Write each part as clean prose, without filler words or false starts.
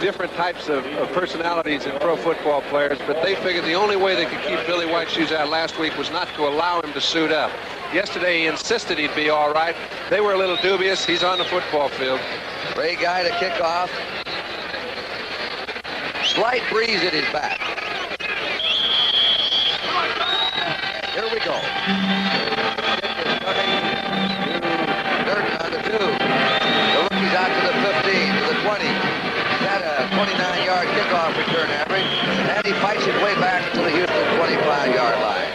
different types of personalities in pro football players, but they figured the only way they could keep Billy White Shoes out last week was not to allow him to suit up. Yesterday he insisted he'd be all right. They were a little dubious. He's on the football field. Ray Guy to kick off. Slight breeze at his back. Here we go. Durden on the 2. The rookie's out to the 15, to the 20. He had a 29-yard kickoff return average, and he fights his way back to the Houston 25-yard line.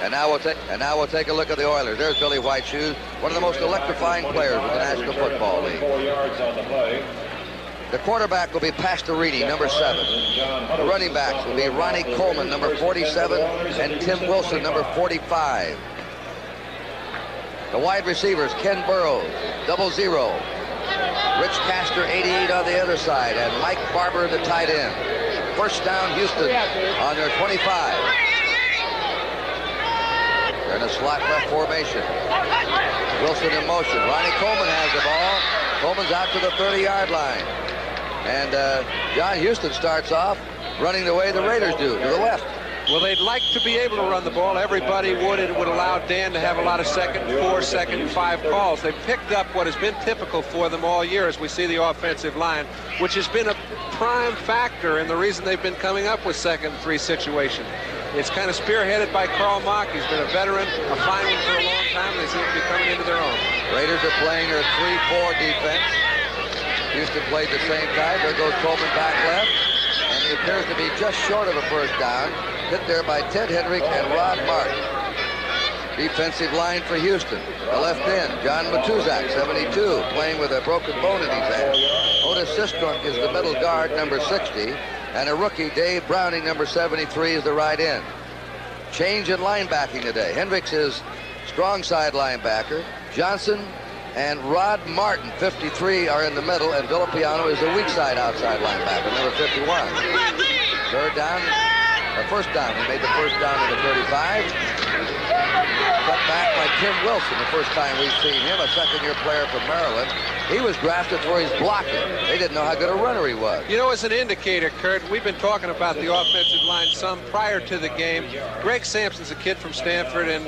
And now we'll take a look at the Oilers. There's Billy White Shoes, one of the most electrifying players in the National Football League. 4 yards on the play. The quarterback will be Pastorini, number 7. The running backs will be Ronnie Coleman, number 47, and Tim Wilson, number 45. The wide receivers, Ken Burrows, 00. Rich Castor, 88 on the other side, and Mike Barber, the tight end. First down, Houston on their 25. They're in a slot left formation. Wilson in motion. Ronnie Coleman has the ball. Coleman's out to the 30-yard line. And John Houston starts off running the way the Raiders do, to the left. Well, they'd like to be able to run the ball. Everybody would. It would allow Dan to have a lot of second, 4, second, 5 calls. They've picked up what has been typical for them all year as we see the offensive line, which has been a prime factor in the reason they've been coming up with second and 3 situation. It's kind of spearheaded by Carl Mock. He's been a veteran, a fine one for a long time. They seem to be coming into their own. Raiders are playing their 3-4 defense. Houston played the same time. There goes Coleman back left. And he appears to be just short of a first down. Hit there by Ted Hendrick and Rod Martin. Defensive line for Houston. The left end, John Matuzak, 72, playing with a broken bone in his hand. Otis Sistrunk is the middle guard, number 60. And a rookie, Dave Browning, number 73, is the right end. Change in linebacking today. Hendricks is strong side linebacker. Johnson and Rod Martin, 53, are in the middle, and Villapiano is the weak side outside linebacker, number 51. Third down, or first down. He made the first down to the 35. Cut back by Tim Wilson, the first time we've seen him, a second-year player from Maryland. He was drafted for his blocking. They didn't know how good a runner he was. You know, as an indicator, Kurt, we've been talking about the offensive line some prior to the game. Greg Sampson's a kid from Stanford, and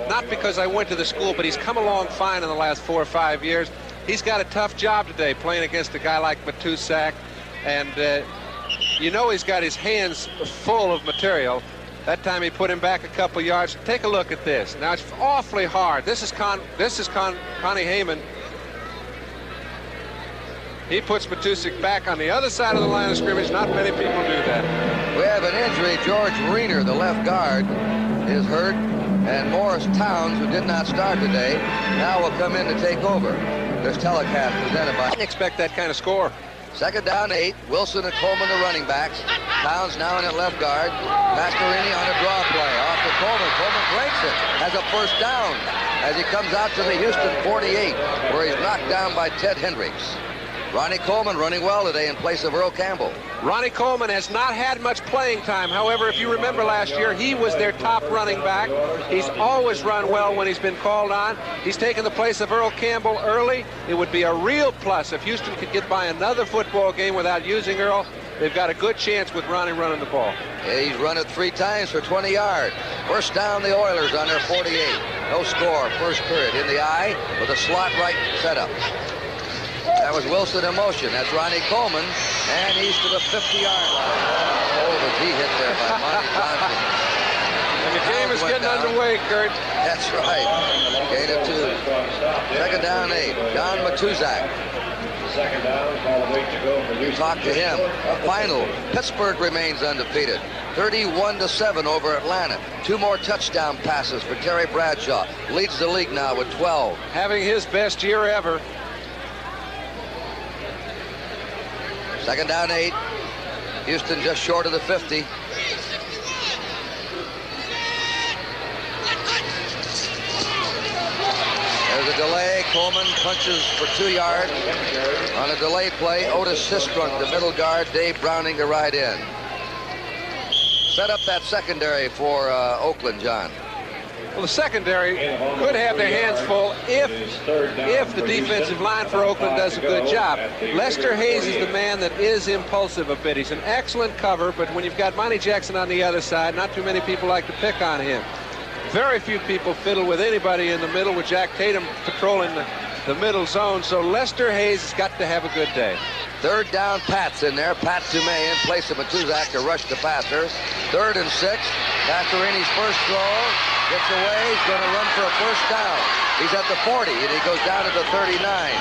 not because I went to the school, but he's come along fine in the last 4 or 5 years. He's got a tough job today playing against a guy like Matusak, and you know he's got his hands full of material. That time he put him back a couple yards. Take a look at this. Now it's awfully hard. This is Connie Heyman. He puts Matusik back on the other side of the line of scrimmage. Not many people do that. We have an injury. George Reiner, the left guard, is hurt. And Morris Towns, who did not start today, now will come in to take over. This telecast presented by... I didn't expect that kind of score. Second down, 8. Wilson and Coleman, the running backs. Towns now in at left guard. Pastorini on a draw play. Off to Coleman. Coleman breaks it. Has a first down as he comes out to the Houston 48, where he's knocked down by Ted Hendricks. Ronnie Coleman running well today in place of Earl Campbell. Ronnie Coleman has not had much playing time. However, if you remember last year, he was their top running back. He's always run well when he's been called on. He's taken the place of Earl Campbell early. It would be a real plus if Houston could get by another football game without using Earl. They've got a good chance with Ronnie running the ball. Yeah, he's run it 3 times for 20 yards. First down, the Oilers on their 48. No score, first period. In the eye with a slot right setup. That was Wilson in motion. That's Ronnie Coleman, and he's to the 50-yard line. Oh, the G hit there by Monty Johnson. And the game is getting underway, Kurt. That's right. Gain of 2. Second down, 8. John Matuzak. Second down, call of 8 to go for Houston. Talk to him. A final. Pittsburgh remains undefeated. 31-7 over Atlanta. 2 more touchdown passes for Terry Bradshaw. Leads the league now with 12. Having his best year ever. Second down, 8. Houston just short of the 50. There's a delay. Coleman punches for 2 yards. On a delay play, Otis Sistrunk, the middle guard, Dave Browning, the right end. Set up that secondary for Oakland, John. Well, the secondary could have their hands full if the defensive line for Oakland does a good job. Lester Hayes is the man that is impulsive a bit. He's an excellent cover, but when you've got Monty Jackson on the other side, not too many people like to pick on him. Very few people fiddle with anybody in the middle, with Jack Tatum patrolling the middle zone, so Lester Hayes has got to have a good day. Third down, Pat's in there. Pat Toomey in place of Matuzak to rush the passer. 3rd and 6. Pastorini's first throw. Gets away. He's going to run for a first down. He's at the 40, and he goes down to the 39.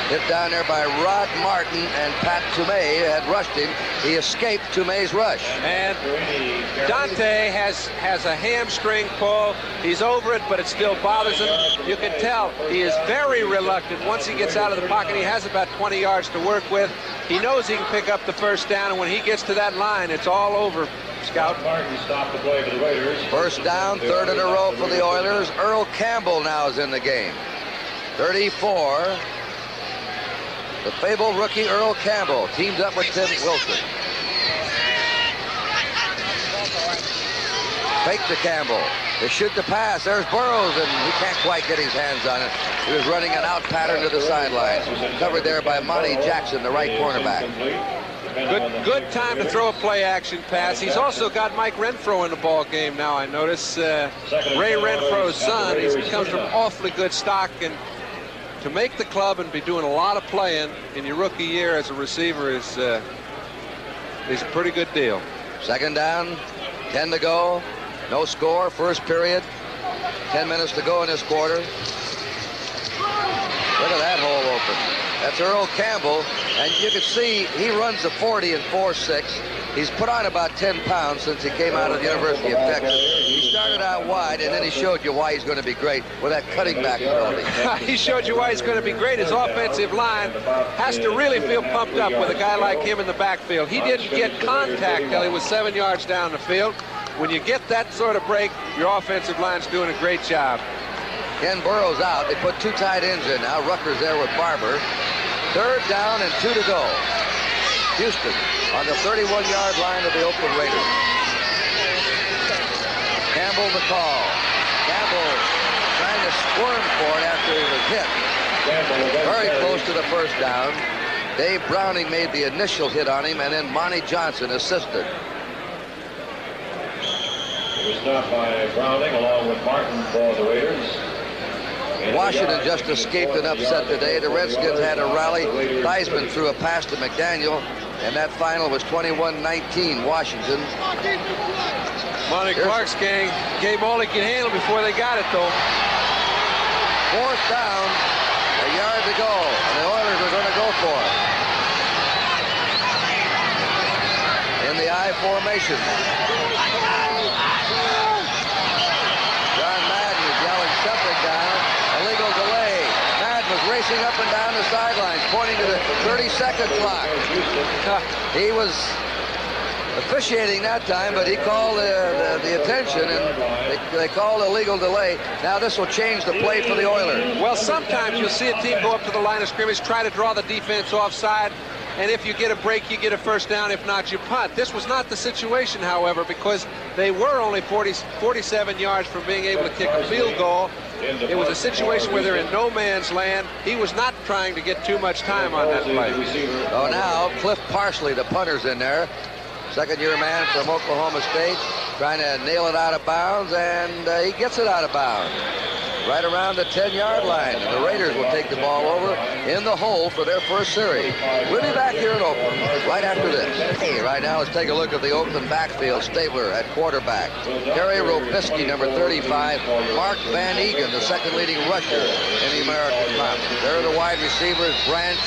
Hit down there by Rod Martin, and Pat Toomey had rushed him. He escaped Toomey's rush. And Dante has a hamstring pull. He's over it, but it still bothers him. You can tell he is very reluctant. Once he gets out of the pocket, he has about 20 yards to work with. He knows he can pick up the first down, and when he gets to that line, it's all over, Scout. Martin stopped the play for the Raiders. First down, 3rd in a row for the Oilers. Earl Campbell now is in the game. 34. The fabled rookie Earl Campbell teamed up with Tim Wilson. Fake to Campbell. They shoot the pass. There's Burrows, and he can't quite get his hands on it. He was running an out pattern to the sidelines. Covered there by Monty Jackson, the right cornerback. Good time to throw a play-action pass. He's also got Mike Renfro in the ball game now, I notice. Ray Renfro's son. He comes from awfully good stock, and to make the club and be doing a lot of playing in your rookie year as a receiver is a pretty good deal. 2nd down, 10 to go. No score, first period. 10 minutes to go in this quarter. Look at that hole open. That's Earl Campbell, and you can see he runs the 40 in 4.6. He's put on about 10 pounds since he came out of the University of Texas. He started out wide, and then he showed you why he's going to be great with that cutting back ability. He showed you why he's going to be great. His offensive line has to really feel pumped up with a guy like him in the backfield. He didn't get contact till he was 7 yards down the field. When you get that sort of break, your offensive line's doing a great job. Ken Burrows out. They put 2 tight ends in now. Rutgers there with Barber. 3rd down and 2 to go. Houston on the 31-yard line of the Oakland Raiders. Campbell the call. Campbell trying to squirm for it after he was hit. Very close to the first down. Dave Browning made the initial hit on him, and then Monty Johnson assisted. It was stopped by Browning along with Martin for the Raiders. Washington just escaped an upset today. The Redskins had a rally. Theismann threw a pass to McDaniel, and that final was 21-19 Washington. Monty Clark's gang gave all he could handle before they got it, though. 4th down, a yard to go, and the Oilers are going to go for it. In the I formation. John Madden is yelling something down. Illegal delay. Madden was racing up and down the sidelines, pointing to the 30-second clock. He was officiating that time, but he called the attention, and they called illegal delay. Now this will change the play for the Oilers. Well, sometimes you'll see a team go up to the line of scrimmage, try to draw the defense offside, and if you get a break, you get a first down. If not, you punt. This was not the situation, however, because they were only 47 yards from being able to kick a field goal. It was a situation where they're in no man's land. He was not trying to get too much time on that play. So now Cliff Parsley, the punter's in there. 2nd-year man from Oklahoma State, trying to nail it out of bounds, and he gets it out of bounds. Right around the 10-yard line. And the Raiders will take the ball over in the hole for their first series. We'll be back here in Oakland right after this. Hey, right now, let's take a look at the Oakland backfield. Stabler at quarterback. Terry Robisky, number 35. Mark Van Egan, the second leading rusher in the American Conference. There are the wide receivers, Branch,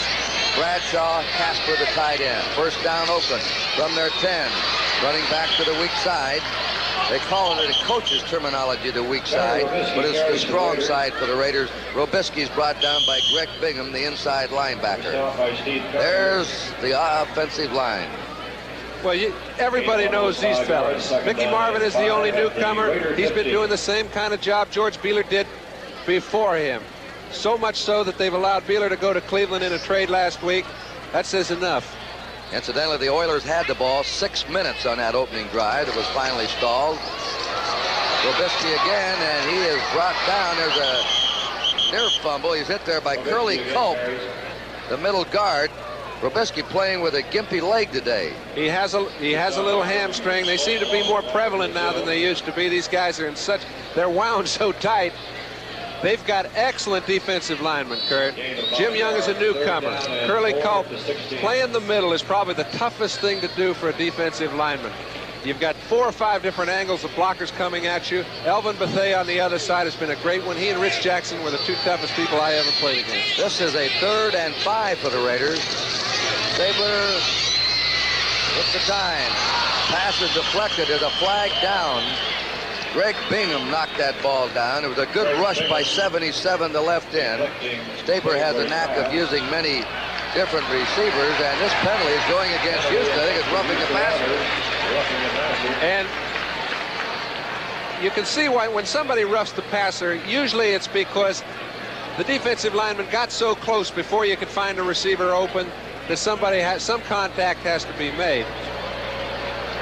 Bradshaw, Casper, the tight end. First down, Oakland from their 10. Running back to the weak side. They call it in coach's terminology the weak side, but it's the strong side for the Raiders. Robisky's brought down by Greg Bingham, the inside linebacker. There's the offensive line. Well, everybody knows these fellas. Mickey Marvin is the only newcomer. He's been doing the same kind of job George Beeler did before him. So much so that they've allowed Beeler to go to Cleveland in a trade last week. That says enough. Incidentally, the Oilers had the ball 6 minutes on that opening drive. It was finally stalled. Robisky again, and he is brought down. There's a near fumble. He's hit there by Curly Culp, the middle guard. Robisky playing with a gimpy leg today. He has a little hamstring. They seem to be more prevalent now than they used to be. These guys are they're wound so tight. They've got excellent defensive linemen, Kurt. Jim Young is a newcomer. Curly Culp, playing the middle is probably the toughest thing to do for a defensive lineman. You've got 4 or 5 different angles of blockers coming at you. Elvin Bethea on the other side has been a great one. He and Rich Jackson were the 2 toughest people I ever played against. This is a 3rd and 5 for the Raiders. Stabler with the time. Pass is deflected. There's a flag down. Greg Bingham knocked that ball down. It was a good rush by 77 to left end. Stabler has a knack of using many different receivers, and this penalty is going against Houston. I think it's roughing the passer. And you can see why when somebody roughs the passer, usually it's because the defensive lineman got so close before you could find a receiver open that some contact has to be made.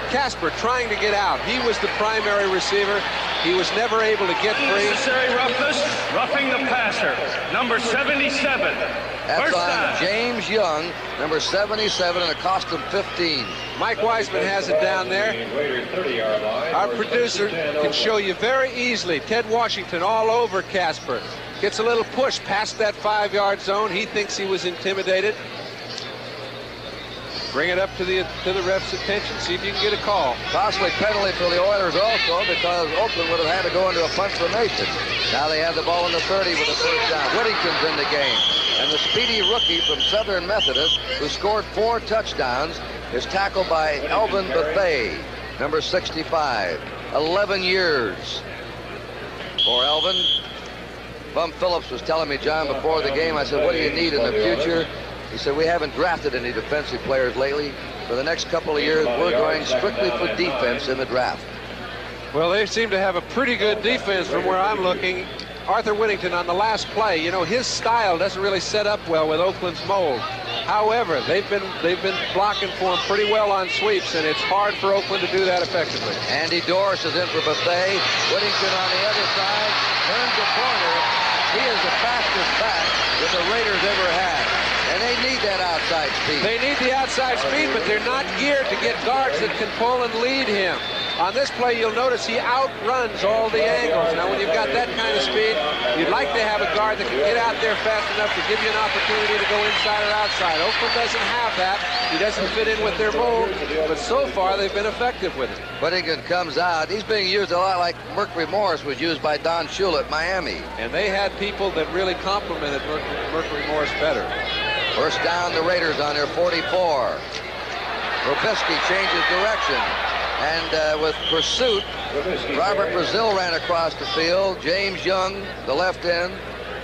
Casper trying to get out. He was the primary receiver. He was never able to get free. Unnecessary roughness, roughing the passer, number 77. That's First on down. James Young, number 77, and it cost him 15. Mike Wiseman has it down there. Our producer can show you very easily. Ted Washington all over Casper. Gets a little push past that 5-yard zone. He thinks he was intimidated. Bring it up to the ref's attention. See if you can get a call. Costly penalty for the Oilers also, because Oakland would have had to go into a punt formation. Now they have the ball in the 30 with the first down. Whittington's in the game. And the speedy rookie from Southern Methodist, who scored 4 touchdowns, is tackled by Elvin Bethea, number 65. 11 years for Elvin. Bum Phillips was telling me, John, before the game, I said, what do you need in the future? He said, we haven't drafted any defensive players lately. For the next couple of years, we're going strictly for defense in the draft. Well, they seem to have a pretty good defense from where I'm looking. Arthur Whittington on the last play, you know, his style doesn't really set up well with Oakland's mold. However, they've been blocking for him pretty well on sweeps, and it's hard for Oakland to do that effectively. Andy Doris is in for Bethea. Whittington on the other side, turns the corner. He is the fastest back that the Raiders ever had. And they need that outside speed. They need the outside speed, but they're not geared to get guards that can pull and lead him. On this play, you'll notice he outruns all the angles. Now, when you've got that kind of speed, you'd like to have a guard that can get out there fast enough to give you an opportunity to go inside or outside. Oakland doesn't have that. He doesn't fit in with their mold, but so far they've been effective with it. Whittington comes out. He's being used a lot like Mercury Morris was used by Don Shula at Miami. And they had people that really complimented Mercury Morris better. First down, the Raiders on their 44. Robisky changes direction. And with pursuit, Robert Brazil ran across the field. James Young, the left end.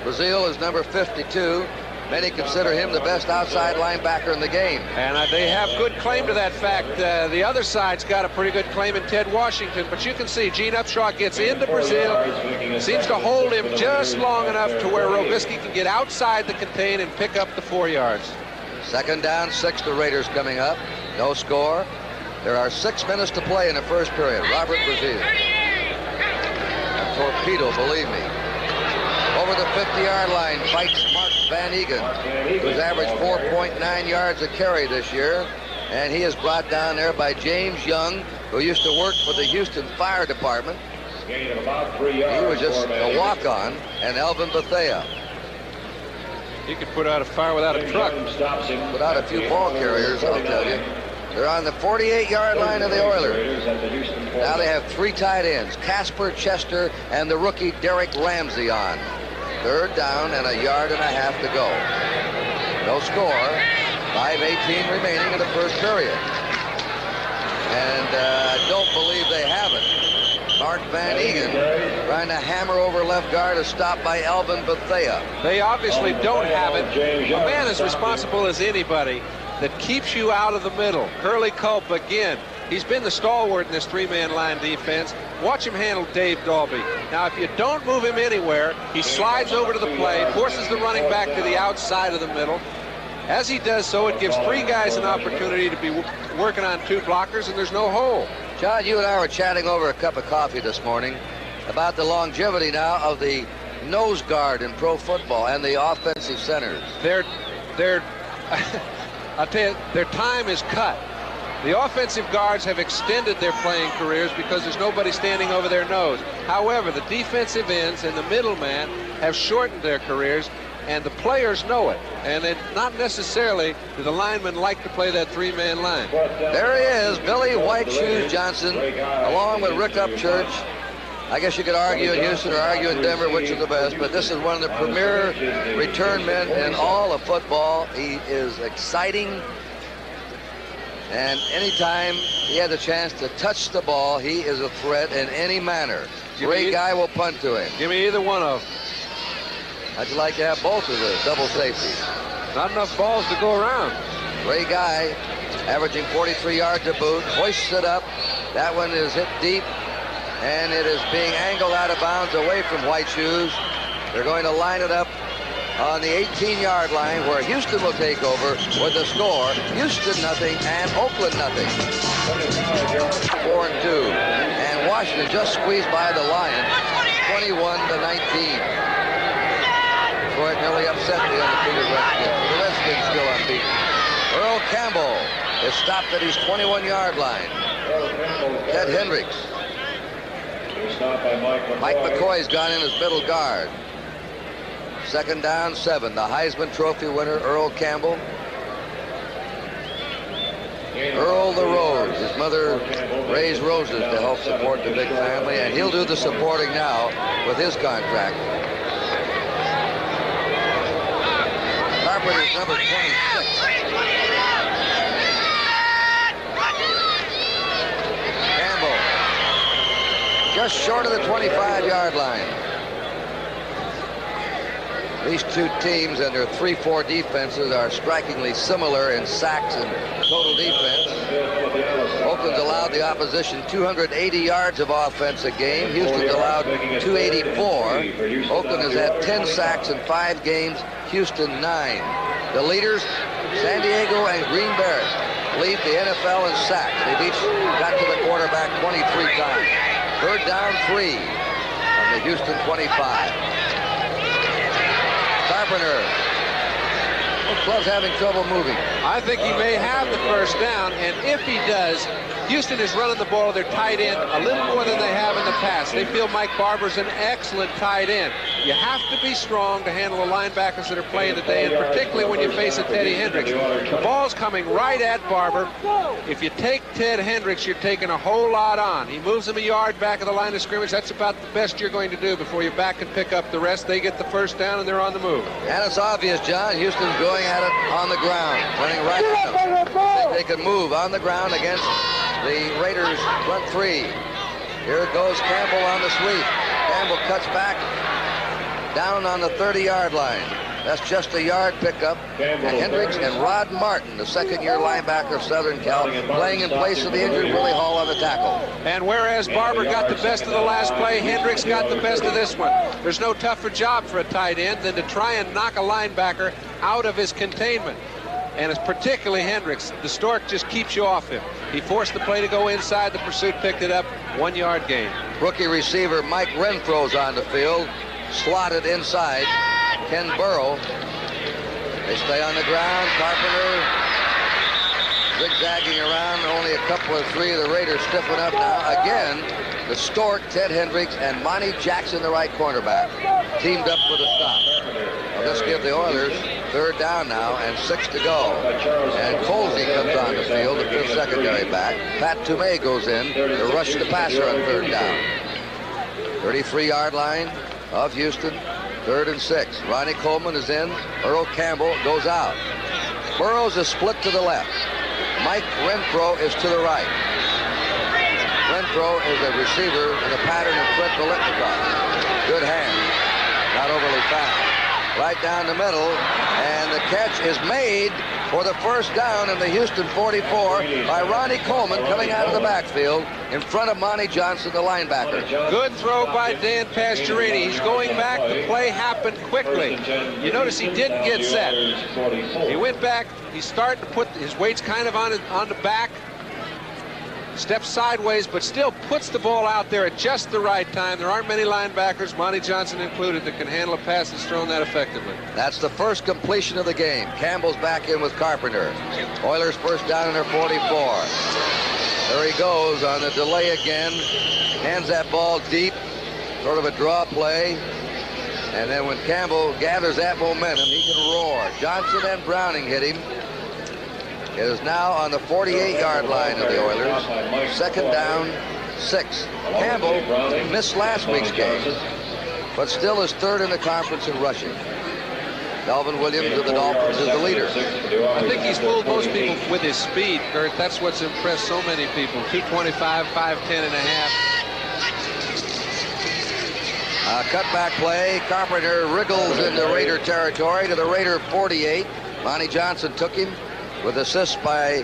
Brazil is number 52. Many consider him the best outside linebacker in the game. And they have good claim to that fact. The other side's got a pretty good claim in Ted Washington. But you can see Gene Upshaw gets into Brazil, seems to hold him just long enough to where Robisky can get outside the contain and pick up the 4 yards. Second down, 6, the Raiders coming up. No score. There are 6 minutes to play in the first period. Robert Brazil. A torpedo, believe me. Over the 50-yard line fights Mark Van Egan, who's averaged 4.9 yards a carry this year. And he is brought down there by James Young, who used to work for the Houston Fire Department. He was just a walk-on, and Elvin Bethea. He could put out a fire without a truck. Put out a few ball carriers, I'll tell you. They're on the 48-yard line of the Oilers. Now they have 3 tight ends, Casper, Chester, and the rookie Derek Ramsey on. Third down and a yard and a half to go. No score. 5:18 remaining in the first period. And I don't believe they have it. Mark Van Egan trying to hammer over left guard is stopped by Elvin Bethea. They obviously don't have it. A man as responsible as anybody that keeps you out of the middle. Curly Culp again. He's been the stalwart in this 3-man line defense. Watch him handle Dave Dalby. Now, if you don't move him anywhere, he slides over to the plate, forces the running back to the outside of the middle. As he does so, it gives 3 guys an opportunity to be working on 2 blockers, and there's no hole. John, you and I were chatting over a cup of coffee this morning, about the longevity now of the nose guard in pro football and the offensive centers. I'll tell you, their time is cut. The offensive guards have extended their playing careers because there's nobody standing over their nose. However, the defensive ends and the middleman have shortened their careers, and the players know it. And not necessarily do the linemen like to play that three-man line. There he is, Billy White Shoes Johnson, along with Rick Upchurch. I guess you could argue in Houston or argue in Denver which is the best, but this is one of the premier return men in all of football. He is exciting, and anytime he had the chance to touch the ball, he is a threat in any manner. Great guy will punt to him. Give me either one of them. How'd you like to have both of the double safeties? Not enough balls to go around. Great guy, averaging 43 yards a boot, hoists it up. That one is hit deep, and it is being angled out of bounds away from White Shoes. They're going to line it up on the 18-yard line where Houston will take over with the score. Houston nothing and Oakland nothing. 4-2. And Washington just squeezed by the Lions 21-19. Detroit nearly upset the undefeated Redskins. The Redskins still unbeaten. Earl Campbell is stopped at his 21-yard line. Ted Hendricks. Mike McCoy's gone in as middle guard. 2nd down, 7. The Heisman Trophy winner, Earl Campbell. Earl the Rose. His mother raised roses to help support the big family, and he'll do the supporting now with his contract. Carpenter's number 26. Campbell just short of the 25-yard line. These two teams and their 3-4 defenses are strikingly similar in sacks and total defense. Oakland's allowed the opposition 280 yards of offense a game. Houston's allowed 284. Oakland has had 10 sacks in 5 games. Houston 9. The leaders, San Diego and Green Bay, lead the NFL in sacks. They've each got to the quarterback 23 times. 3rd down, 3 from the Houston 25. Carpenter. The club's having trouble moving. I think he may have the first down, and if he does, Houston is running the ball to their tight end a little more than they have in the past. They feel Mike Barber's an excellent tight end. You have to be strong to handle the linebackers that are playing today, and particularly when you face a Teddy Hendricks. The ball's coming right at Barber. If you take Ted Hendricks, you're taking a whole lot on. He moves him a yard back of the line of scrimmage. That's about the best you're going to do before you back and pick up the rest. They get the first down, and they're on the move. And it's obvious, John, Houston's going at it on the ground, running right at them. They can move on the ground against the Raiders front 3. Here it goes, Campbell on the sweep. Campbell cuts back down on the 30-yard line. That's just a yard pickup. And Hendricks and Rod Martin, the second-year linebacker of Southern Cal, playing in place of the injured Willie Hall on the tackle. And whereas Barber got the best of the last play, Hendricks got the best of this one. There's no tougher job for a tight end than to try and knock a linebacker out of his containment. And it's particularly Hendricks. The Stork just keeps you off him. He forced the play to go inside. The pursuit picked it up. 1-yard gain. Rookie receiver Mike Renfro's on the field. Slotted inside. Ken Burrow. They stay on the ground. Carpenter zigzagging around. Only a couple of 3 of the Raiders stiffen up now. Again, the Stork, Ted Hendricks, and Monty Jackson, the right cornerback, teamed up for the stop. Now, let's give the Oilers 3rd down now and 6 to go. And Colsey comes on the field, the 5th secondary back. Pat Toomey goes in to rush the passer on 3rd down. 33-yard line of Houston, 3rd and 6. Ronnie Coleman is in. Earl Campbell goes out. Burrows is split to the left. Mike Renfro is to the right. Renfro is a receiver in the pattern of Fred Biletnikoff. Good hand, not overly fast. Right down the middle, and the catch is made for the first down in the Houston 44 by Ronnie Coleman coming out of the backfield in front of Monty Johnson, the linebacker. Good throw by Dan Pastorini. He's going back. The play happened quickly. You notice he didn't get set. He went back. He's starting to put his weight's kind of on the back. steps sideways, but still puts the ball out there at just the right time. There aren't many linebackers, Monty Johnson included, that can handle a pass that's thrown that effectively. That's the first completion of the game. Campbell's back in with Carpenter. Oilers first down in their 44. There he goes on the delay again. Hands that ball deep, sort of a draw play. And then when Campbell gathers that momentum, he can roar. Johnson and Browning hit him. It is now on the 48-yard line of the Oilers. Second down, 6. Campbell missed last week's game, but still is third in the conference in rushing. Delvin Williams of the Dolphins is the leader. I think he's fooled most people with his speed, Kurt. That's what's impressed so many people. 225, 5'10 and a half. Cutback play. Carpenter wriggles into Raider territory to the Raider 48. Monty Johnson took him with assists by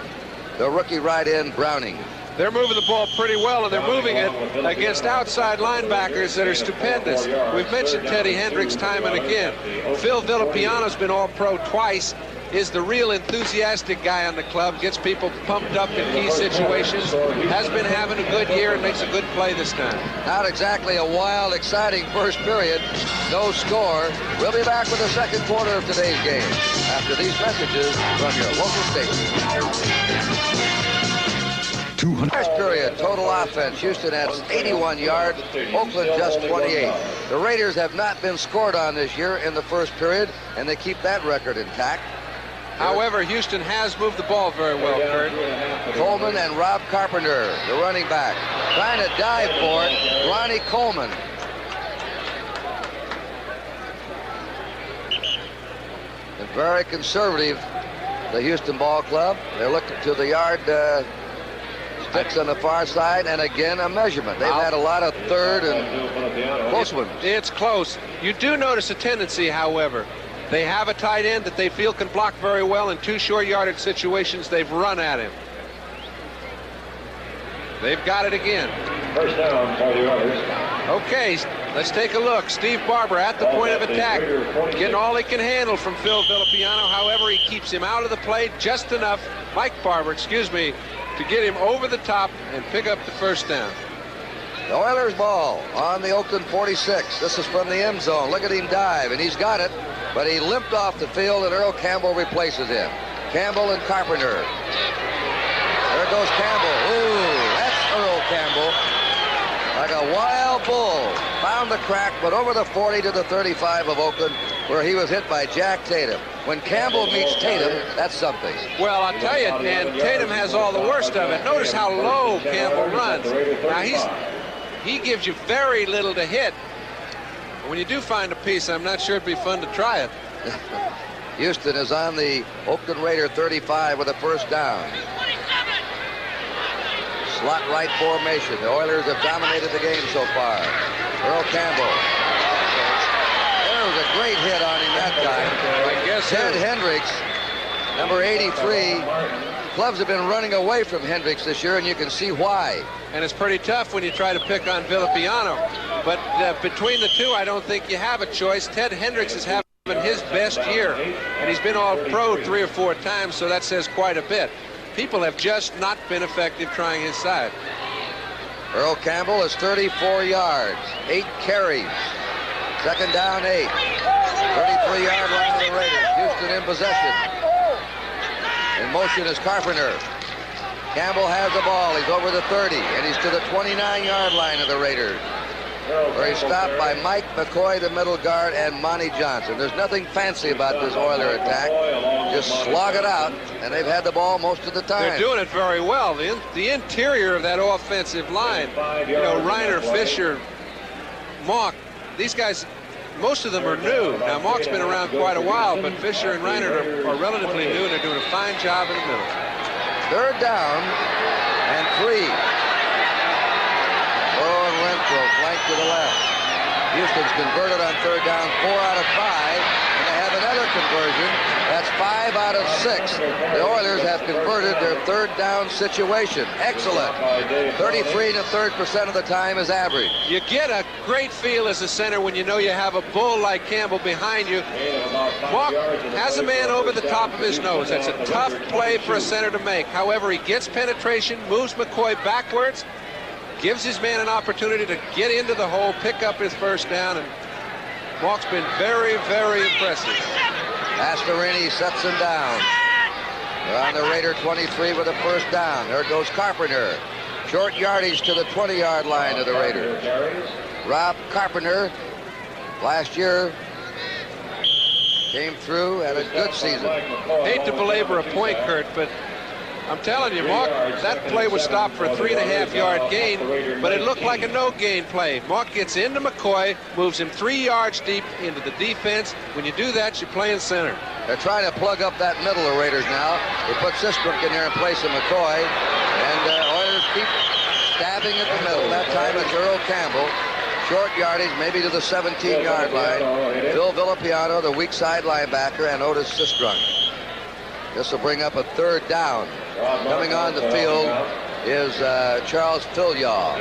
the rookie right end Browning. They're moving the ball pretty well, and they're moving it against outside linebackers that are stupendous. We've mentioned Teddy Hendricks time and again. Phil Villapiano's been All-Pro twice, is the real enthusiastic guy on the club, gets people pumped up in key situations, has been having a good year and makes a good play this time. Not exactly a wild, exciting first period. No score. We'll be back with the second quarter of today's game after these messages from your local station. First period, total offense. Houston has 81 yards, Oakland just 28. The Raiders have not been scored on this year in the first period, and they keep that record intact. However, Houston has moved the ball very well, Kurt. Coleman and Rob Carpenter, the running back, trying to dive for it. Ronnie Coleman. And very conservative, the Houston Ball Club. They're looking to the yard sticks on the far side, and again a measurement. They've had a lot of third and close ones. It's close. You do notice a tendency, however. They have a tight end that they feel can block very well. In 2 short yardage situations, they've run at him. They've got it again. First down for the Oilers. Okay, let's take a look. Steve Barber at the point of attack, getting all he can handle from Phil Villapiano. However, he keeps him out of the play just enough, Mike Barber, excuse me, to get him over the top and pick up the first down. The Oilers ball on the Oakland 46. This is from the end zone. Look at him dive, and he's got it, but he limped off the field, and Earl Campbell replaces him. Campbell and Carpenter. There goes Campbell. Ooh, that's Earl Campbell. Like a wild bull. Found the crack, but over the 40 to the 35 of Oakland, where he was hit by Jack Tatum. When Campbell meets Tatum, that's something. Well, I'll tell you, and Tatum has all the worst of it. Notice how low Campbell runs. Now, he gives you very little to hit. When you do find a piece, I'm not sure it'd be fun to try it. Houston is on the Oakland Raider 35 with a first down. Slot right formation. The Oilers have dominated the game so far. Earl Campbell. There was a great hit on him that time. I guess Ted Hendricks, number 83. Clubs have been running away from Hendricks this year, and you can see why. And it's pretty tough when you try to pick on Villapiano. But between the two, I don't think you have a choice. Ted Hendricks is having his best year, and he's been All-Pro 3 or 4 times, so that says quite a bit. People have just not been effective trying his side. Earl Campbell is 34 yards, 8 carries. Second down, 8. 33-yard line of the Raiders. Houston in possession. In motion is Carpenter. Campbell has the ball. He's over the 30, and he's to the 29-yard line of the Raiders, where he's stopped by Mike McCoy, the middle guard, and Monty Johnson. There's nothing fancy about this Oiler attack. Just slog it out, and they've had the ball most of the time. They're doing it very well. The interior of that offensive line, you know, Reiner, Fisher, Mock, these guys, most of them are new. Now, Mock's been around quite a while, but Fisher and Reiner are relatively new, and they're doing a fine job in the middle. Third down and 3. Renfro flank to the left. Houston's converted on third down 4 out of 5, and they have another conversion. That's 5 out of 6. The Oilers have converted their third down situation. Excellent. 33 to 3% of the time is average. You get a great feel as a center when you know you have a bull like Campbell behind you. Mark has a man over the top of his nose. That's a tough play for a center to make. However, he gets penetration, moves McCoy backwards, gives his man an opportunity to get into the hole, pick up his first down, and Mark's been very, very impressive. Pastorini sets him down. They're on the Raider 23 with a first down. There goes Carpenter. Short yardage to the 20-yard line of the Raiders. Rob Carpenter, last year, came through, had a good season. Hate to belabor a point, Kurt, but I'm telling you, Mark, that play was stopped for a 3.5-yard gain, but it looked like a no-gain play. Mark gets into McCoy, moves him 3 yards deep into the defense. When you do that, you're playing center. They're trying to plug up that middle of Raiders now. They put Sistrunk in there in place of McCoy, and Oilers keep stabbing at the middle. That time it's Earl Campbell. Short yardage, maybe to the 17-yard line. Phil Villapiano, the weak side linebacker, and Otis Sistrunk. This will bring up a third down. Coming on the field is Charles Filyaw.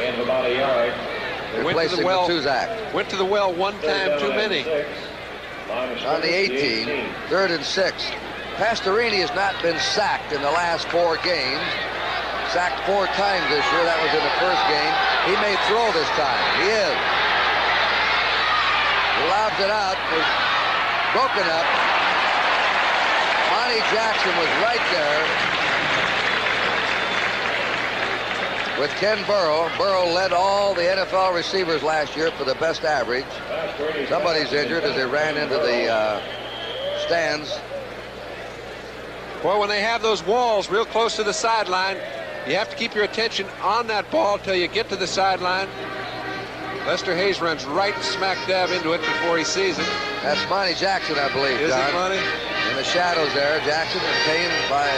Replacing Matuzak. Went to the well one time too many. On the 18, 3rd and 6. Pastorini has not been sacked in the last 4 games. Sacked 4 times this year. That was in the first game. He may throw this time. He is. He lobs it out. Was broken up. Monty Jackson was right there with Ken Burrow. Burrow led all the NFL receivers last year for the best average. Somebody's injured as they ran into the stands. Boy, when they have those walls real close to the sideline, you have to keep your attention on that ball till you get to the sideline. Lester Hayes runs right smack dab into it before he sees it. That's Monty Jackson, I believe, Is John. it Monty? In the shadows there, Jackson obtained by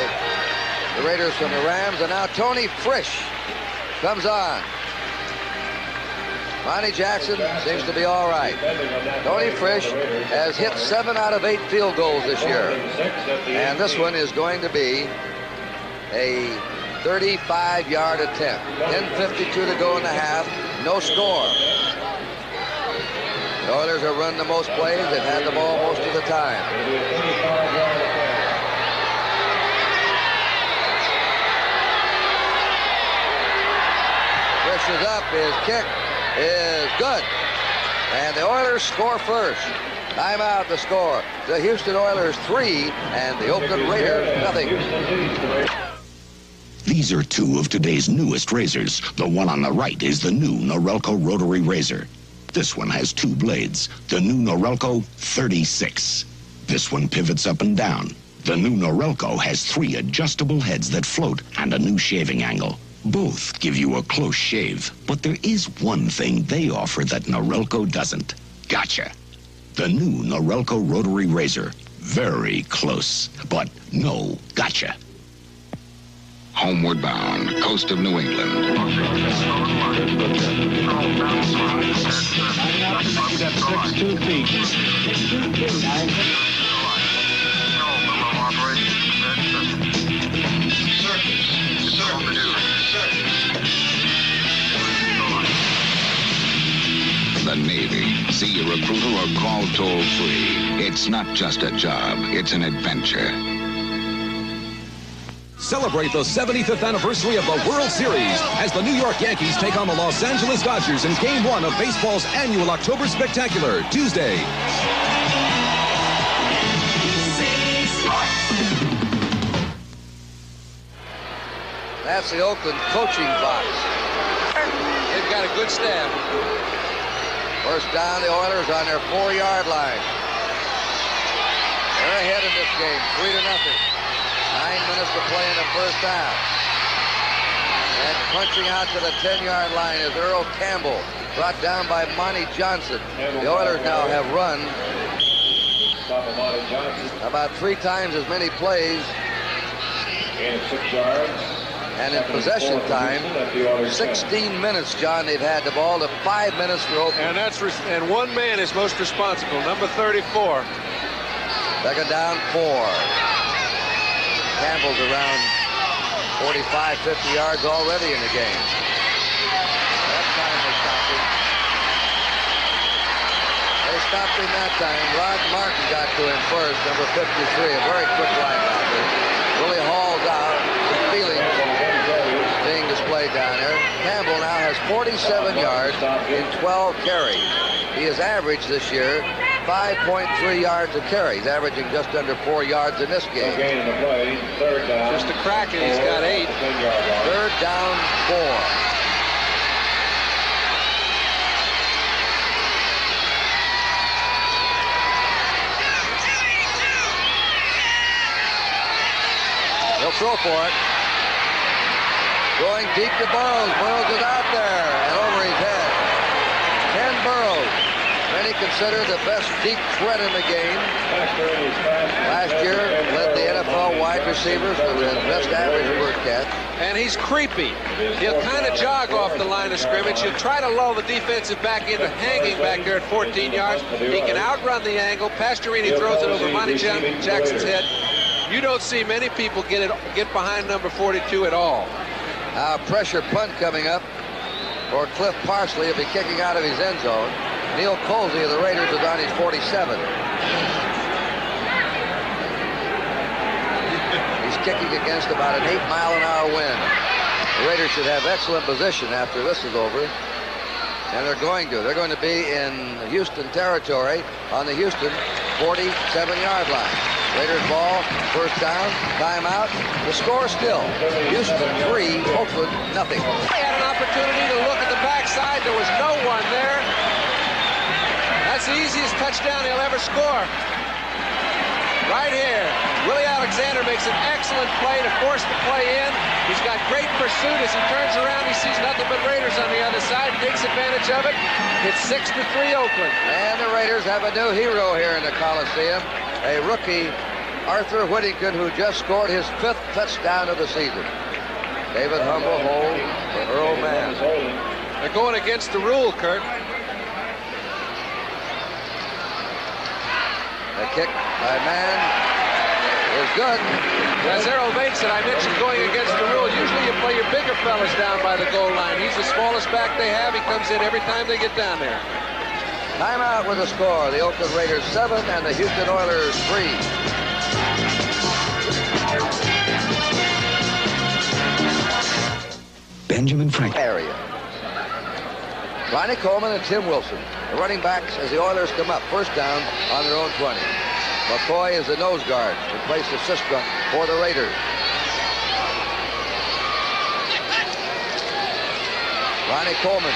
the Raiders from the Rams. And now Tony Frisch comes on. Monty Jackson seems to be all right. Tony Frisch has hit 7 out of 8 field goals this year. And this one is going to be a 35-yard attempt. 10:52 to go in the half. No score. The Oilers have run the most plays. They've had the ball most of the time. Frisch is up. His kick is good. And the Oilers score first. Timeout to score. The Houston Oilers 3 and the Oakland Raiders nothing. These are 2 of today's newest razors. The one on the right is the new Norelco Rotary Razor. This one has 2 blades. The new Norelco 36. This one pivots up and down. The new Norelco has 3 adjustable heads that float and a new shaving angle. Both give you a close shave, but there is one thing they offer that Norelco doesn't. Gotcha. The new Norelco Rotary Razor. Very close, but no gotcha. Homeward bound, coast of New England. The Navy. See a recruiter or call toll-free. It's not just a job, it's an adventure. Celebrate the 75th anniversary of the World Series as the New York Yankees take on the Los Angeles Dodgers in Game 1 of baseball's annual October Spectacular, Tuesday. That's the Oakland coaching box. They've got a good staff. First down, the Oilers on their 4-yard line. They're ahead in this game, 3-0. 9 minutes to play in the first half. And punching out to the 10-yard line is Earl Campbell, brought down by Monty Johnson. The Oilers now have run about 3 times as many plays. And 6 yards. And in possession time, 16 minutes, John, they've had the ball to 5 minutes for Oakland. And one man is most responsible, number 34. Second down, 4. Campbell's around 45, 50 yards already in the game. That time they stopped him. They stopped him that time. Rod Martin got to him first, number 53, a very quick linebacker. Willie Hall's out. Feeling being displayed down there. Campbell now has 47 yards in 12 carries. He has averaged this year 5.3 yards a carry. He's averaging just under 4 yards in this game. Just a crack, and he's got 8. Third down, 4. He'll throw for it. Going deep to Burrows. Burrows is out there and over his head. Ken Burrows, many consider the best deep threat in the game. Last year, led the NFL wide receivers with the best average per catch. And he's creepy. He'll kind of jog off the line of scrimmage. He'll try to lull the defensive back into hanging back there at 14 yards. He can outrun the angle. Pastorini throws it over Monty Jackson's head. You don't see many people get behind number 42 at all. Pressure punt coming up for Cliff Parsley. He'll be kicking out of his end zone. Neil Colsey of the Raiders is on his 47. He's kicking against about an 8-mile-an-hour wind. The Raiders should have excellent position after this is over. And they're going to. They're going to be in Houston territory on the Houston 47-yard line. Raiders ball, first down, timeout. The score still, Houston 3, Oakland nothing. They had an opportunity to look at the backside. There was no one there. That's the easiest touchdown he'll ever score. Right here, Willie Alexander makes an excellent play to force the play in. He's got great pursuit. As he turns around, he sees nothing but Raiders on the other side, takes advantage of it. It's 6-3 Oakland. And the Raiders have a new hero here in the Coliseum. A rookie, Arthur Whittington, who just scored his 5th touchdown of the season. David Humble hold for Earl Mann. They're going against the rule, Kurt. The kick by Mann is good. As Errol Bates said, I mentioned going against the rule. Usually you play your bigger fellas down by the goal line. He's the smallest back they have. He comes in every time they get down there. Timeout with the score. The Oakland Raiders 7 and the Houston Oilers 3. Benjamin Franklin. Area. Ronnie Coleman and Tim Wilson, the running backs as the Oilers come up. First down on their own 20. McCoy is the nose guard, replaced the Sistrunk for the Raiders. Ronnie Coleman.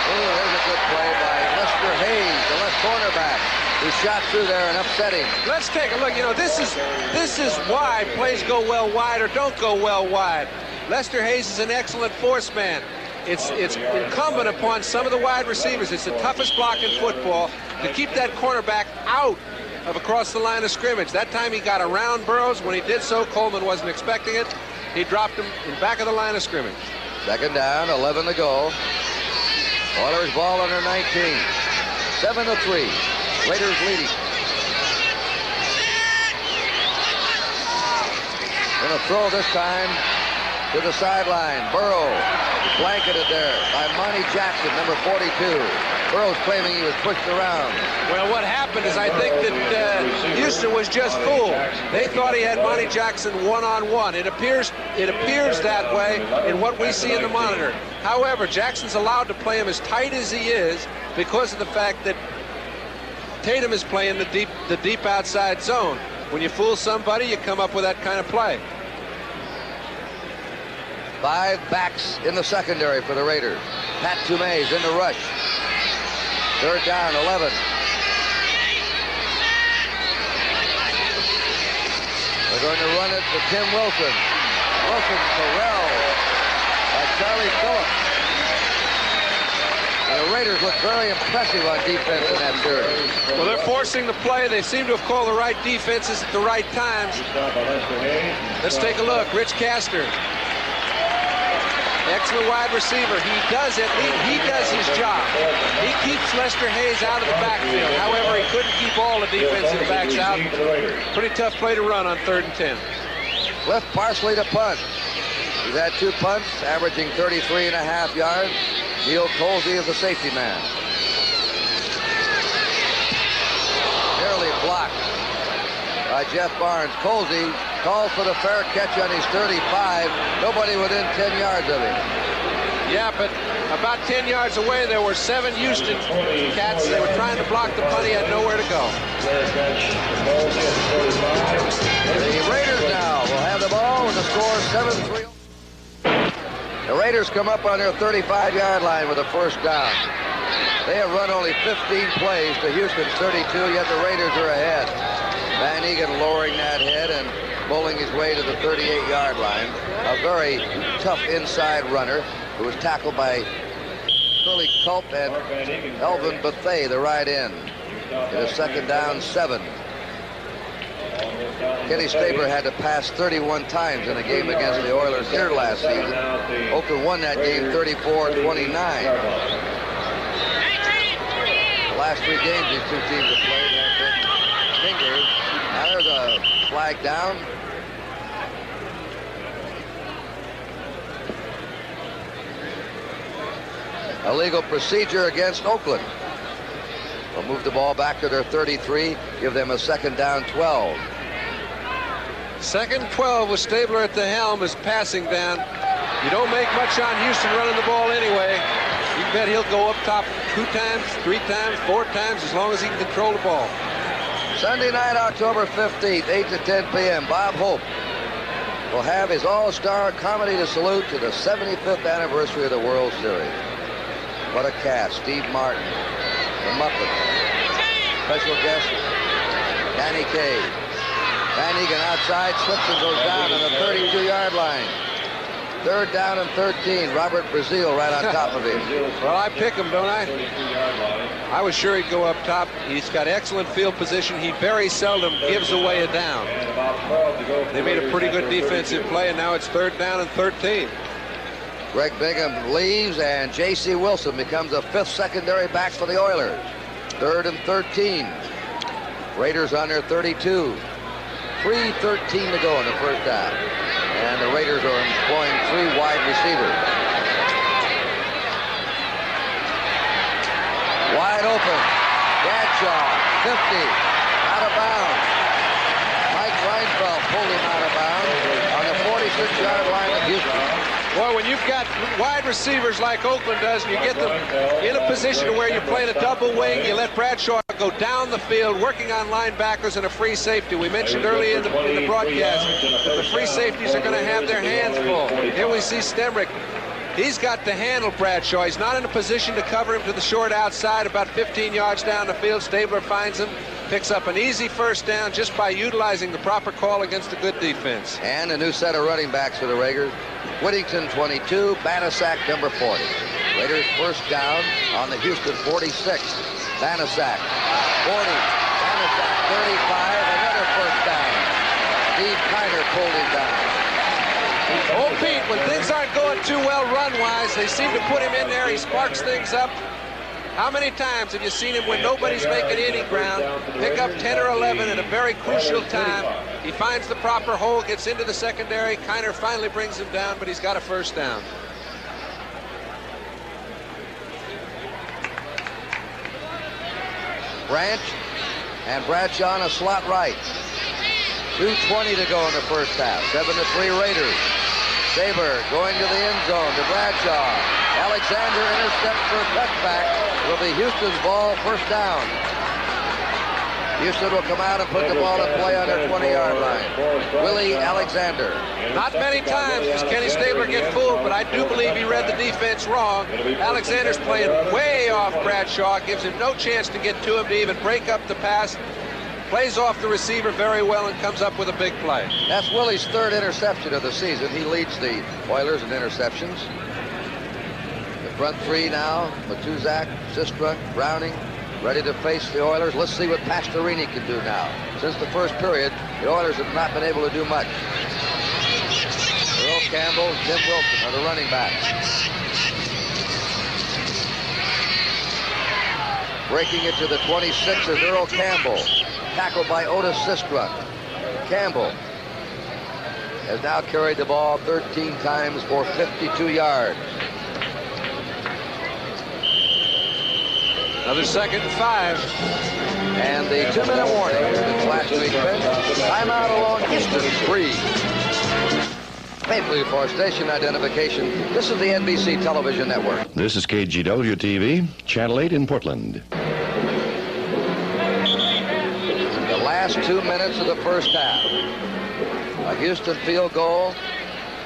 Oh, there's a good play by Lester Hayes, the left cornerback, who shot through there and upset him. Let's take a look. You know, this is why plays go well wide or don't go well wide. Lester Hayes is an excellent force man. It's incumbent upon some of the wide receivers. It's the toughest block in football to keep that cornerback out of across the line of scrimmage. That time he got around Burrows. When he did so, Coleman wasn't expecting it. He dropped him in back of the line of scrimmage. Second down, 11 to go. Oilers ball under 19. 7-3. Raiders leading. Gonna throw this time to the sideline. Burrow blanketed there by Monty Jackson, number 42. Burrow's claiming he was pushed around. Well, what happened is I think that Houston was just fooled. They thought he had Monty Jackson one-on-one. It appears that way in what we see in the monitor. However, Jackson's allowed to play him as tight as he is because of the fact that Tatum is playing the deep outside zone. When you fool somebody, you come up with that kind of play. 5 backs in the secondary for the Raiders. Pat Toomey's in the rush. Third down, 11. They're going to run it to Tim Wilson. Wilson corralled by Charlie Phillips. And the Raiders look very impressive on defense in that series. Well, they're forcing the play. They seem to have called the right defenses at the right times. Let's take a look. Rich Castor. Excellent wide receiver. He does it. He does his job. He keeps Lester Hayes out of the backfield. However, he couldn't keep all the defensive backs out. Pretty tough play to run on 3rd and 10. Cliff Parsley to punt. He's had 2 punts, averaging 33.5 yards. Neil Colsey is the safety man. Nearly blocked by Jeff Barnes. Colsey calls for the fair catch on his 35. Nobody within 10 yards of him. Yeah, but about 10 yards away, there were 7 Houston cats. They were trying to block the punt. He had nowhere to go. The Raiders now will have the ball with the score 7-3. The Raiders come up on their 35-yard line with a first down. They have run only 15 plays to Houston's 32, yet the Raiders are ahead. Van Egan lowering that head and bowling his way to the 38-yard line. A very tough inside runner who was tackled by Curly Culp and Elvin Bethea, the right end. It is 2nd down, 7. Kenny Stabler had to pass 31 times in a game against the Oilers here last season. Oakland won that game 34-29. The last 3 games these 2 teams have played have been fingers. Now there's a flag down. Illegal procedure against Oakland. They'll move the ball back to their 33, give them a 2nd down, 12. 2nd and 12 with Stabler at the helm is passing down. You don't make much on Houston running the ball anyway. You bet he'll go up top 2 times, 3 times, 4 times, as long as he can control the ball. Sunday night, October 15th, 8 to 10 p.m. Bob Hope will have his all-star comedy to salute to the 75th anniversary of the World Series. What a cast. Steve Martin, the Muppets, special guest Danny Kaye. Van Egan outside, slips and goes down on the 32-yard line. 3rd down and 13. Robert Brazile right on top of him. Well, I pick him, don't I? I was sure he'd go up top. He's got excellent field position. He very seldom gives away a down. They made a pretty good defensive play, and now it's 3rd down and 13. Greg Bingham leaves, and J.C. Wilson becomes a 5th secondary back for the Oilers. 3rd and 13. Raiders on their 32. 3:13 to go in the first down. And the Raiders are employing 3 wide receivers. Wide open. Bradshaw, 50, out of bounds. Mike Reinfeldt pulled him out of bounds on the 46-yard line of Houston. Boy, when you've got wide receivers like Oakland does, and you get them in a position where you're playing a double wing, you let Bradshaw go down the field, working on linebackers and a free safety. We mentioned earlier in the broadcast that the free safeties are going to have their hands full. Here we see Stemrick. He's got to handle Bradshaw. He's not in a position to cover him to the short outside, about 15 yards down the field. Stabler finds him, picks up an easy first down just by utilizing the proper call against a good defense. And a new set of running backs for the Raiders. Whittington, 22, Banasac, number 40. Raiders first down on the Houston 46. Banasac, 40, Banasac, 35, another first down. Steve Kiner pulled him down. Oh, Pete, when things aren't going too well run-wise, they seem to put him in there. He sparks things up. How many times have you seen him when nobody's making any ground pick up 10 or 11 at a very crucial time? He finds the proper hole, gets into the secondary. Kiner finally brings him down, but he's got a first down. Branch and Bradshaw on a slot right. 2:20 to go in the first half. 7-3 Raiders. Saber going to the end zone to Bradshaw. Alexander intercepts for a touchback. It'll be Houston's ball, first down. Houston will come out and put the ball in play on their 20-yard line. Willie Alexander. Not many times does Kenny Stabler get fooled, but I do believe he read the defense wrong. Alexander's playing way off Bradshaw, gives him no chance to get to him to even break up the pass. Plays off the receiver very well and comes up with a big play. That's Willie's 3rd interception of the season. He leads the Oilers in interceptions. The front 3 now, Matuzak, Sistra, Browning, ready to face the Oilers. Let's see what Pastorini can do now. Since the first period, the Oilers have not been able to do much. Earl Campbell, Tim Wilson are the running backs. Breaking it to the 26 is Earl Campbell, tackled by Otis Sistrunk. Campbell has now carried the ball 13 times for 52 yards. Another 2nd and 5. And the 2-minute warning here at the Flash Creek bench. Timeout along Houston 3. Maple Leaf for station identification. This is the NBC Television Network. This is KGW-TV, Channel 8 in Portland. The last 2 minutes of the first half. A Houston field goal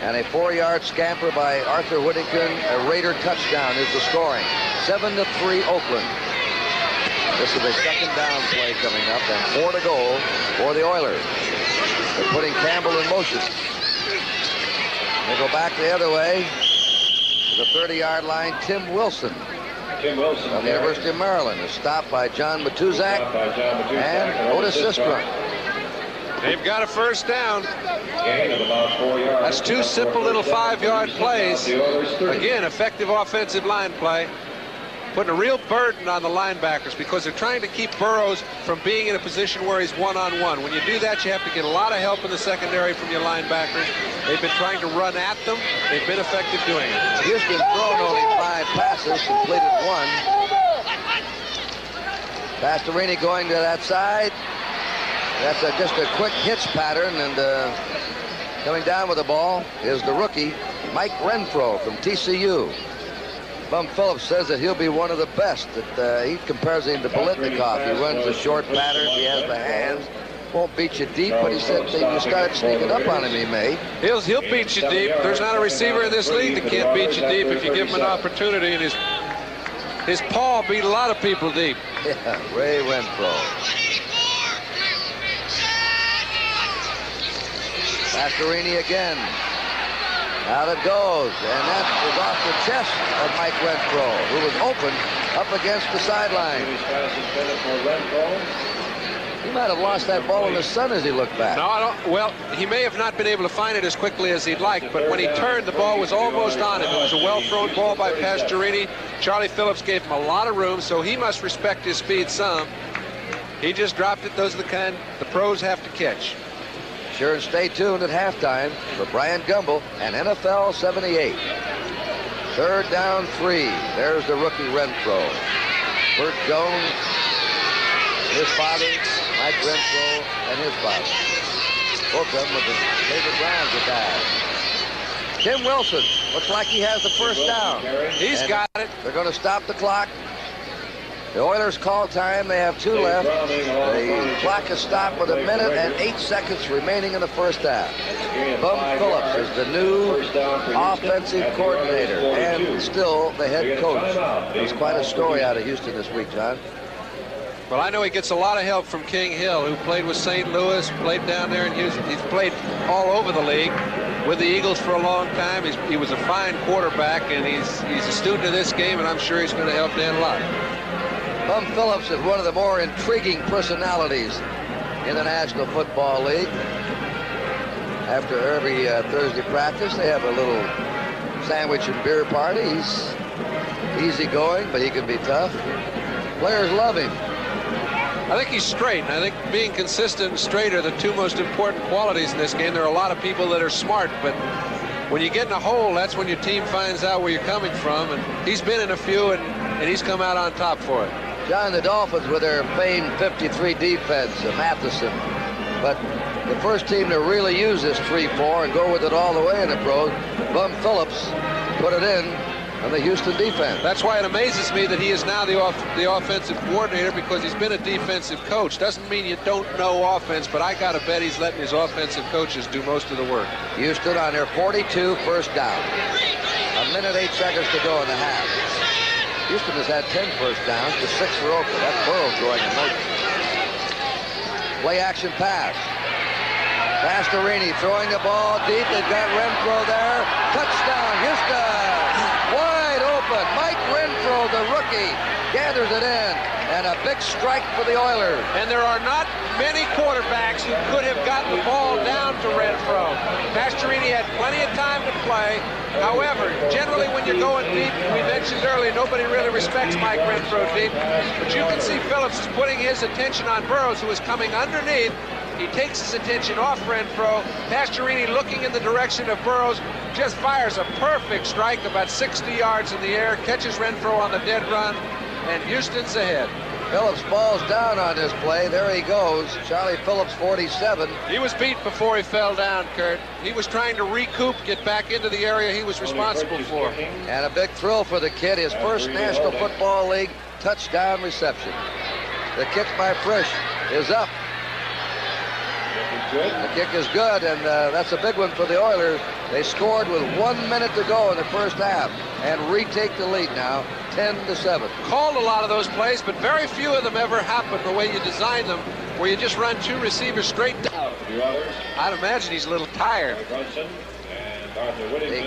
and a 4-yard scamper by Arthur Whittington. A Raider touchdown is the scoring. 7-3 Oakland. This is a 2nd down play coming up and 4 to go for the Oilers. They're putting Campbell in motion. They go back the other way to the 30-yard line. Tim Wilson from the University of Maryland is stopped by John Matuzak and Otis Sistrunk. They've got a first down. Gain of about 4 yards. That's 2 simple little 5-yard plays. Again, effective offensive line play. Putting a real burden on the linebackers because they're trying to keep Burroughs from being in a position where he's one-on-one. When you do that, you have to get a lot of help in the secondary from your linebackers. They've been trying to run at them. They've been effective doing it. Houston thrown only 5 passes, completed 1. Pastorini going to that side. That's just a quick hitch pattern, and coming down with the ball is the rookie, Mike Renfro from TCU. Bum Phillips says that he'll be one of the best. That he compares him to Biletnikoff. He runs a short pattern. He has the hands. Won't beat you deep, but he said if you start sneaking up on him, he may. He'll beat you deep. There's not a receiver in this league that can't beat you deep if you give him an opportunity. And his paw beat a lot of people deep. Yeah, Ray Renfro. Pastorini again. Out it goes, and that was off the chest of Mike Renfro, who was open up against the sideline. He might have lost that ball in the sun as he looked back. No, I don't. Well, he may have not been able to find it as quickly as he'd like, but when he turned, the ball was almost on him. It was a well-thrown ball by Pastorini. Charlie Phillips gave him a lot of room, so he must respect his speed some. He just dropped it. Those are the kind the pros have to catch. Sure, and stay tuned at halftime for Brian Gumbel and NFL 78. 3rd down 3. There's the rookie Renfro. Bert Jones, his father, Mike Renfro, and his father. Both of them with the David Browns at that. Tim Wilson looks like he has the first down. He's got it. They're going to stop the clock. The Oilers call time. They have 2 left. The clock is stopped with 1 minute and 8 seconds remaining in the first half. Bum Phillips is the new offensive coordinator and still the head coach. There's quite a story out of Houston this week, John. Well, I know he gets a lot of help from King Hill, who played with St. Louis, played down there in Houston. He's played all over the league with the Eagles for a long time. He was a fine quarterback, and he's a student of this game, and I'm sure he's going to help Dan a lot. Bum Phillips is one of the more intriguing personalities in the National Football League. After every Thursday practice, they have a little sandwich and beer party. He's easygoing, but he can be tough. Players love him. I think he's straight. I think being consistent and straight are the 2 most important qualities in this game. There are a lot of people that are smart, but when you get in a hole, that's when your team finds out where you're coming from. And he's been in a few, and he's come out on top for it. John, the Dolphins with their famed 53 defense, Matheson. But the first team to really use this 3-4 and go with it all the way in the pros, Bum Phillips put it in on the Houston defense. That's why it amazes me that he is now the offensive coordinator, because he's been a defensive coach. Doesn't mean you don't know offense, but I got to bet he's letting his offensive coaches do most of the work. Houston on their 42 first down. 1 minute 8 seconds to go in the half. Houston has had 10 first downs to 6 for Oakland. That's Burroughs going in motion. Play action pass. Pastorini throwing the ball deep. They've got Renfro there. Touchdown, Houston! Wide open. Mike Renfro, the rookie, gathers it in. And a big strike for the Oilers. And there are not many quarterbacks who could have gotten the ball down to Renfro. Pastorini had plenty of time to play. However, generally when you're going deep, we mentioned earlier, nobody really respects Mike Renfro deep. But you can see Phillips is putting his attention on Burroughs, who is coming underneath. He takes his attention off Renfro. Pastorini, looking in the direction of Burroughs, just fires a perfect strike about 60 yards in the air, catches Renfro on the dead run, and Houston's ahead. Phillips falls down on this play. There he goes. Charlie Phillips, 47. He was beat before he fell down, Kurt. He was trying to recoup, get back into the area he was responsible for. And a big thrill for the kid, his first National Football League touchdown reception. The kick by Frisch is up. The kick is good, and that's a big one for the Oilers. They scored with 1 minute to go in the first half and retake the lead now, 10-7. Called a lot of those plays, but very few of them ever happen the way you design them, where you just run two receivers straight down. I'd imagine he's a little tired. The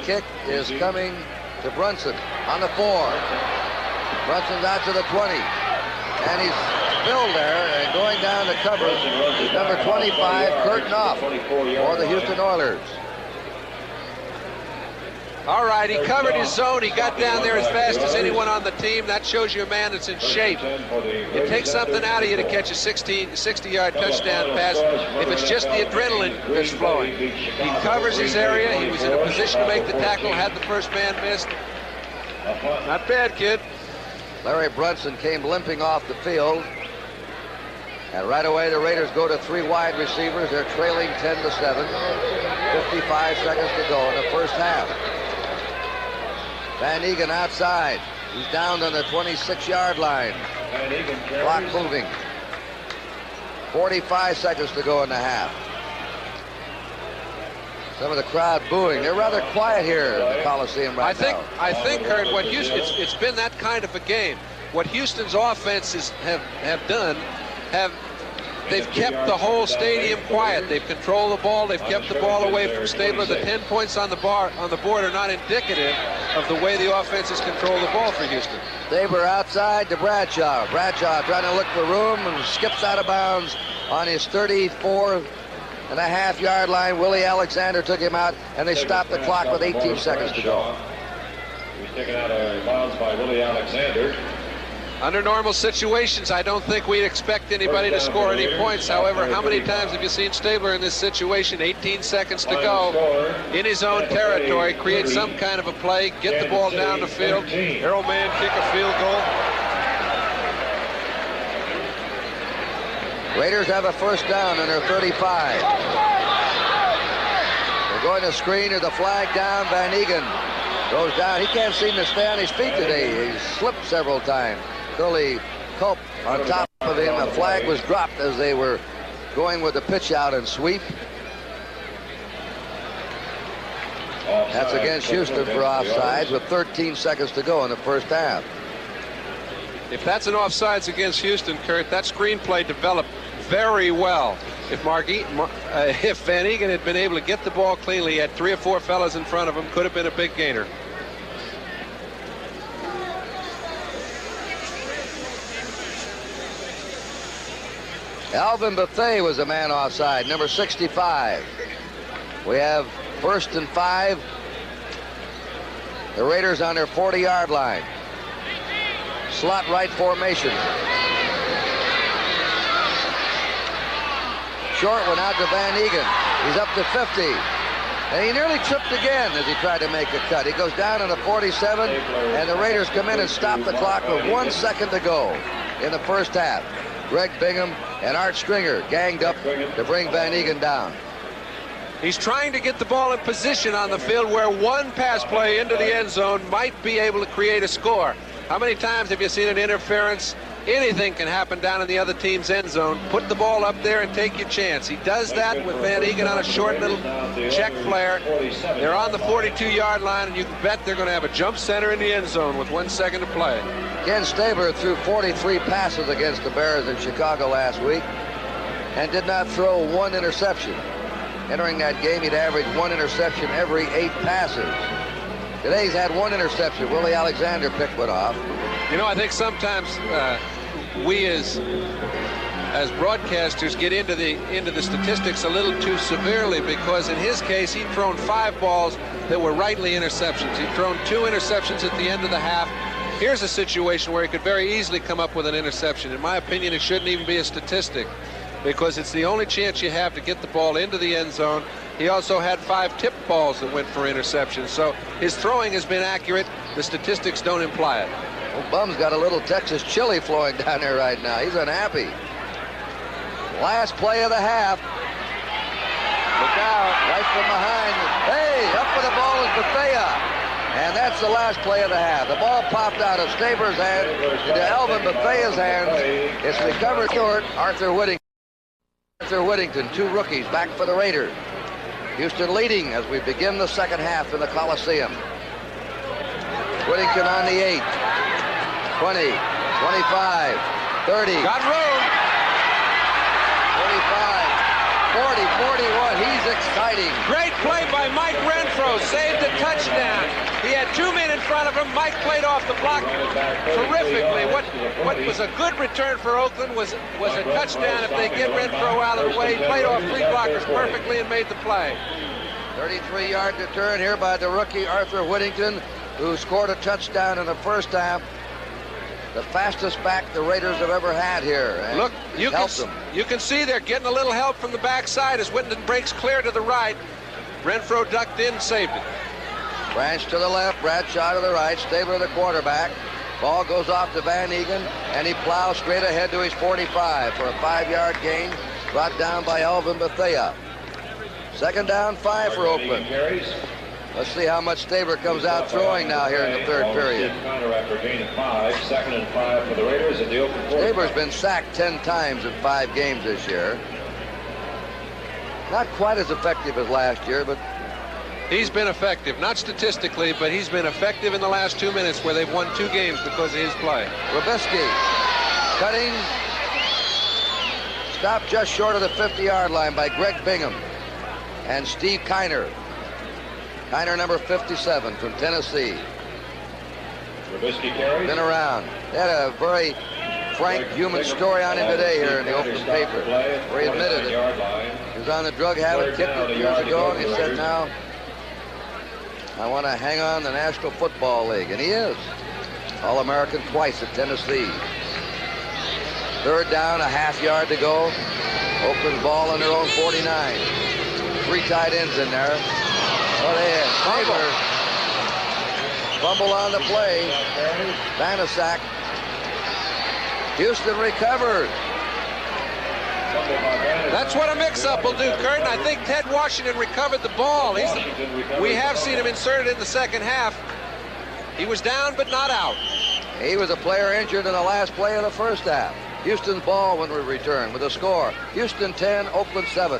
kick is coming to Brunson on the 4. Brunson's out to the 20, and he's filled there, and going down to cover is number 25, Kurt Knopf, for the Houston Oilers. All right, he covered his zone. He got down there as fast as anyone on the team. That shows you a man that's in shape. It takes something out of you to catch a 60-yard touchdown pass if it's just the adrenaline that's flowing. He covers his area. He was in a position to make the tackle, had the first man missed. Not bad, kid. Larry Brunson came limping off the field. And right away, the Raiders go to 3 wide receivers. They're trailing 10-7. 55 seconds to go in the first half. Van Eegen outside. He's down on the 26-yard line. Clock moving. 45 seconds to go in the half. Some of the crowd booing. They're rather quiet here in the Coliseum right now. I think, Kurt, what Houston, it's been that kind of a game. What Houston's offenses have done, they've kept the whole stadium quiet. They've controlled the ball. They've kept the ball away from Stabler. The 10 points on the board are not indicative of the way the offenses control the ball for Houston. Stabler outside to Bradshaw. Bradshaw trying to look for room and skips out of bounds on his 34.5-yard line. Willie Alexander took him out, and they stopped the clock with 18 seconds to go. He was taken out of bounds by Willie Alexander. Under normal situations, I don't think we'd expect anybody to score any points. However, how many times have you seen Stabler in this situation? 18 seconds to go in his own territory, create some kind of a play, get the ball down the field. Harold Mann kick a field goal. Raiders have a first down in their 35. They're going to screen with the flag down. Van Eegen goes down. He can't seem to stay on his feet today. He's slipped several times. Curly Culp on top of him. The flag was dropped as they were going with the pitch out and sweep. That's against Houston for offsides with 13 seconds to go in the first half. If that's an offsides against Houston, Kurt, that screenplay developed very well. If Van Eegen had been able to get the ball cleanly, he had 3 or 4 fellas in front of him, could have been a big gainer. Alvin Bethea was a man offside, number 65. We have 1st and 5. The Raiders on their 40-yard line. Slot right formation. Short one out to Van Eegen. He's up to 50. And he nearly tripped again as he tried to make a cut. He goes down on the 47, and the Raiders come in and stop the clock with 1 second to go in the first half. Greg Bingham and Art Stringer ganged up to bring Van Eegen down. He's trying to get the ball in position on the field where one pass play into the end zone might be able to create a score. How many times have you seen an interference? Anything can happen down in the other team's end zone. Put the ball up there and take your chance. He does that with Van Eegen on a short little check flare. They're on the 42-yard line, and you can bet they're going to have a jump center in the end zone with 1 second to play. Ken Stabler threw 43 passes against the Bears in Chicago last week and did not throw 1 interception. Entering that game, he'd averaged 1 interception every 8 passes. Today he's had 1 interception. Willie Alexander picked one off. You know, I think sometimes we as as broadcasters get into the statistics a little too severely, because in his case he'd thrown 5 balls that were rightly interceptions. He'd thrown 2 interceptions at the end of the half. Here's a situation where he could very easily come up with an interception. In my opinion, it shouldn't even be a statistic, because it's the only chance you have to get the ball into the end zone. He also had 5 tipped balls that went for interceptions, so his throwing has been accurate. The statistics don't imply it. Well, Bum's got a little Texas chili flowing down there right now. He's unhappy. Last play of the half. Look out, right from behind. Hey, up with the ball is Bethea. And that's the last play of the half. The ball popped out of Stabler's hand into Elvin Bethea's hands. It's recovered short. Arthur Whittington, 2 rookies back for the Raiders. Houston leading as we begin the second half in the Coliseum. Whittington on the 8. 20, 25, 30. Got room. 45, 40, 41. He's exciting. Great play by Mike Renfro. Saved a touchdown. He had 2 men in front of him. Mike played off the block terrifically. What was a good return for Oakland was a touchdown if they get Renfro out of the way. He played off 3 blockers perfectly and made the play. 33-yard return here by the rookie Arthur Whittington, who scored a touchdown in the first half. The fastest back the Raiders have ever had here. Look, you can see they're getting a little help from the backside as Whittington breaks clear to the right. Renfro ducked in, saved it. Branch to the left, Bradshaw to the right, Stabler the quarterback. Ball goes off to Van Egan, and he plows straight ahead to his 45 for a 5-yard gain, brought down by Elvin Bethea. Second down, 5 for Oakland. Let's see how much Stabler comes out throwing now here in the third period. Second and 5 for the Raiders at the open. Stabler's been sacked 10 times in 5 games this year. Not quite as effective as last year, but he's been effective, not statistically, but he's been effective in the last 2 minutes where they've won 2 games because of his play. Robisky cutting, stopped just short of the 50-yard line by Greg Bingham and Steve Kiner. Kiner, number 57 from Tennessee. Robisky carries. Been around. They had a very frank human story on him today here in the Oakland paper, where he admitted it. He was on the drug habit, kicked it years ago, and he said, now I want to hang on the National Football League. And he is. All-American twice at Tennessee. Third down, a half-yard to go. Oakland's ball on their own 49. 3 tight ends in there. Oh, they had fumble on the play. Vanasak. Houston recovered. That's what a mix-up will do, Kurt. And I think Ted Washington recovered the ball. We have seen him inserted in the second half. He was down but not out. He was a player injured in the last play of the first half. Houston's ball when we return with a score. Houston 10, Oakland 7.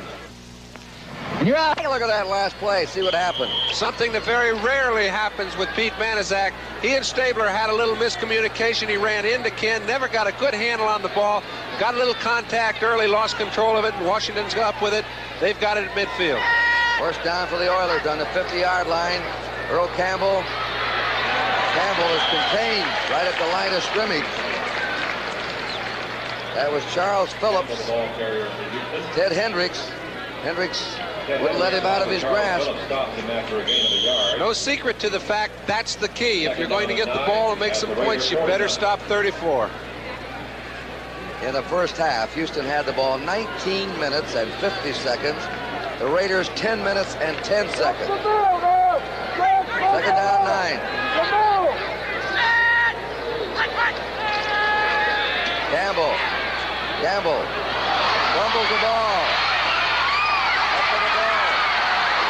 Take a look at that last play, see what happened. Something that very rarely happens with Pete Vanasak. He and Stabler had a little miscommunication. He ran into Ken, never got a good handle on the ball, got a little contact early, lost control of it, and Washington's up with it. They've got it at midfield. First down for the Oilers on the 50-yard line. Earl Campbell. Campbell is contained right at the line of scrimmage. That was Charles Phillips. Ted Hendricks. Hendricks wouldn't let him out of his grasp. No secret to the fact that's the key. If you're going to get the ball and make some points, you better stop 34. In the first half, Houston had the ball 19 minutes and 50 seconds. The Raiders 10 minutes and 10 seconds. Second down, 9. Campbell fumbles the ball. Up to the ball.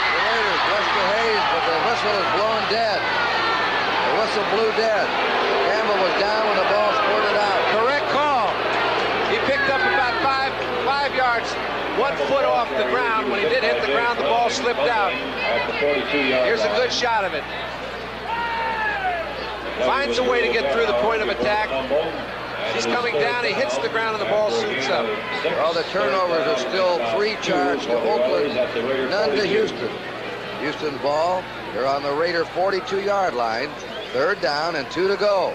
The Raiders, Lester Hayes, but the whistle is blown dead. The whistle blew dead. Campbell was down when the ball squirted out. Correct call. He picked up about five yards, 1 foot off the ground. When he did hit the ground, the ball slipped out. Here's a good shot of it. Finds a way to get through the point of attack. He's coming down, he hits the ground, and the ball suits up. Well, the turnovers are still 3 charged to Oakland, none to Houston. Houston's ball, they're on the Raider 42-yard line. Third down and 2 to go.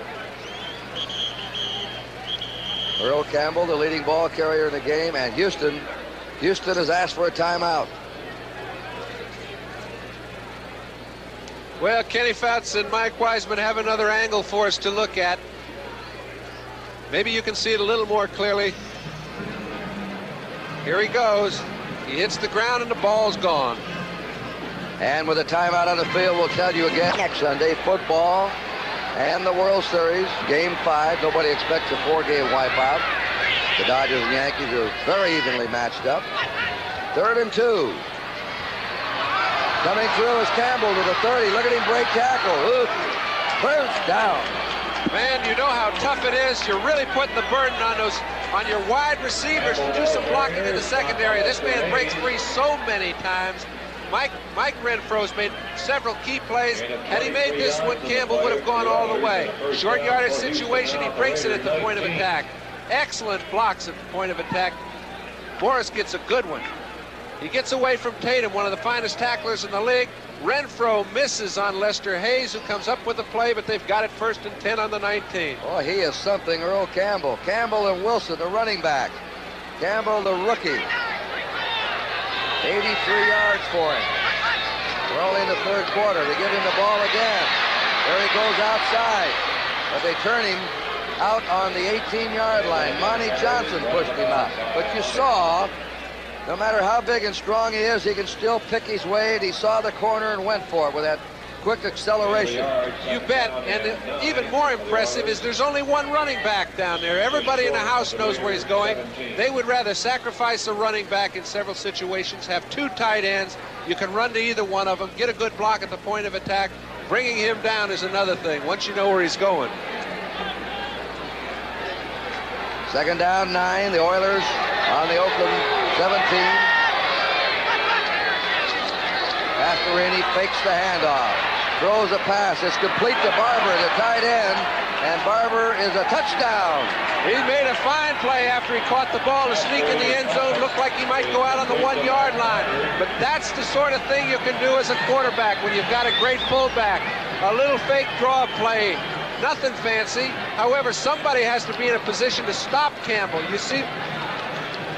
Earl Campbell, the leading ball carrier in the game, and Houston has asked for a timeout. Well, Kenny Fouts and Mike Wiseman have another angle for us to look at. Maybe you can see it a little more clearly. Here he goes. He hits the ground and the ball's gone. And with a timeout on the field, we'll tell you again next Sunday, football and the World Series, Game 5. Nobody expects a 4-game wipeout. The Dodgers and Yankees are very evenly matched up. 3rd and 2. Coming through is Campbell to the 30. Look at him break tackle. Ooh, first down. Man, you know how tough it is. You're really putting the burden on your wide receivers to do some blocking in the secondary. This man breaks free so many times. Mike Renfro's made several key plays. Had he made this one, Campbell would have gone all the way. Short yardage situation, he breaks it at the point of attack. Excellent blocks at the point of attack. Morris gets a good one. He gets away from Tatum, one of the finest tacklers in the league. Renfro misses on Lester Hayes, who comes up with the play, but they've got it 1st and 10 on the 19. Oh, he is something, Earl Campbell. Campbell and Wilson, the running back. Campbell, the rookie. 83 yards for him. We're only in the 3rd quarter. They give him the ball again. There he goes outside. But they turn him out on the 18-yard line. Monty Johnson pushed him out. But you saw, no matter how big and strong he is, he can still pick his way, and he saw the corner and went for it with that quick acceleration. You bet. And even more impressive is there's only one running back down there. Everybody in the house knows where he's going. They would rather sacrifice a running back in several situations, have 2 tight ends. You can run to either one of them, get a good block at the point of attack. Bringing him down is another thing, once you know where he's going. 2nd down, 9. The Oilers on the Oakland 17. Pastorini fakes the handoff. Throws a pass. It's complete to Barber, the tight end. And Barber is a touchdown. He made a fine play after he caught the ball to sneak in the end zone. Looked like he might go out on the 1-yard line. But that's the sort of thing you can do as a quarterback when you've got a great fullback. A little fake draw play. Nothing fancy. However, somebody has to be in a position to stop Campbell. You see,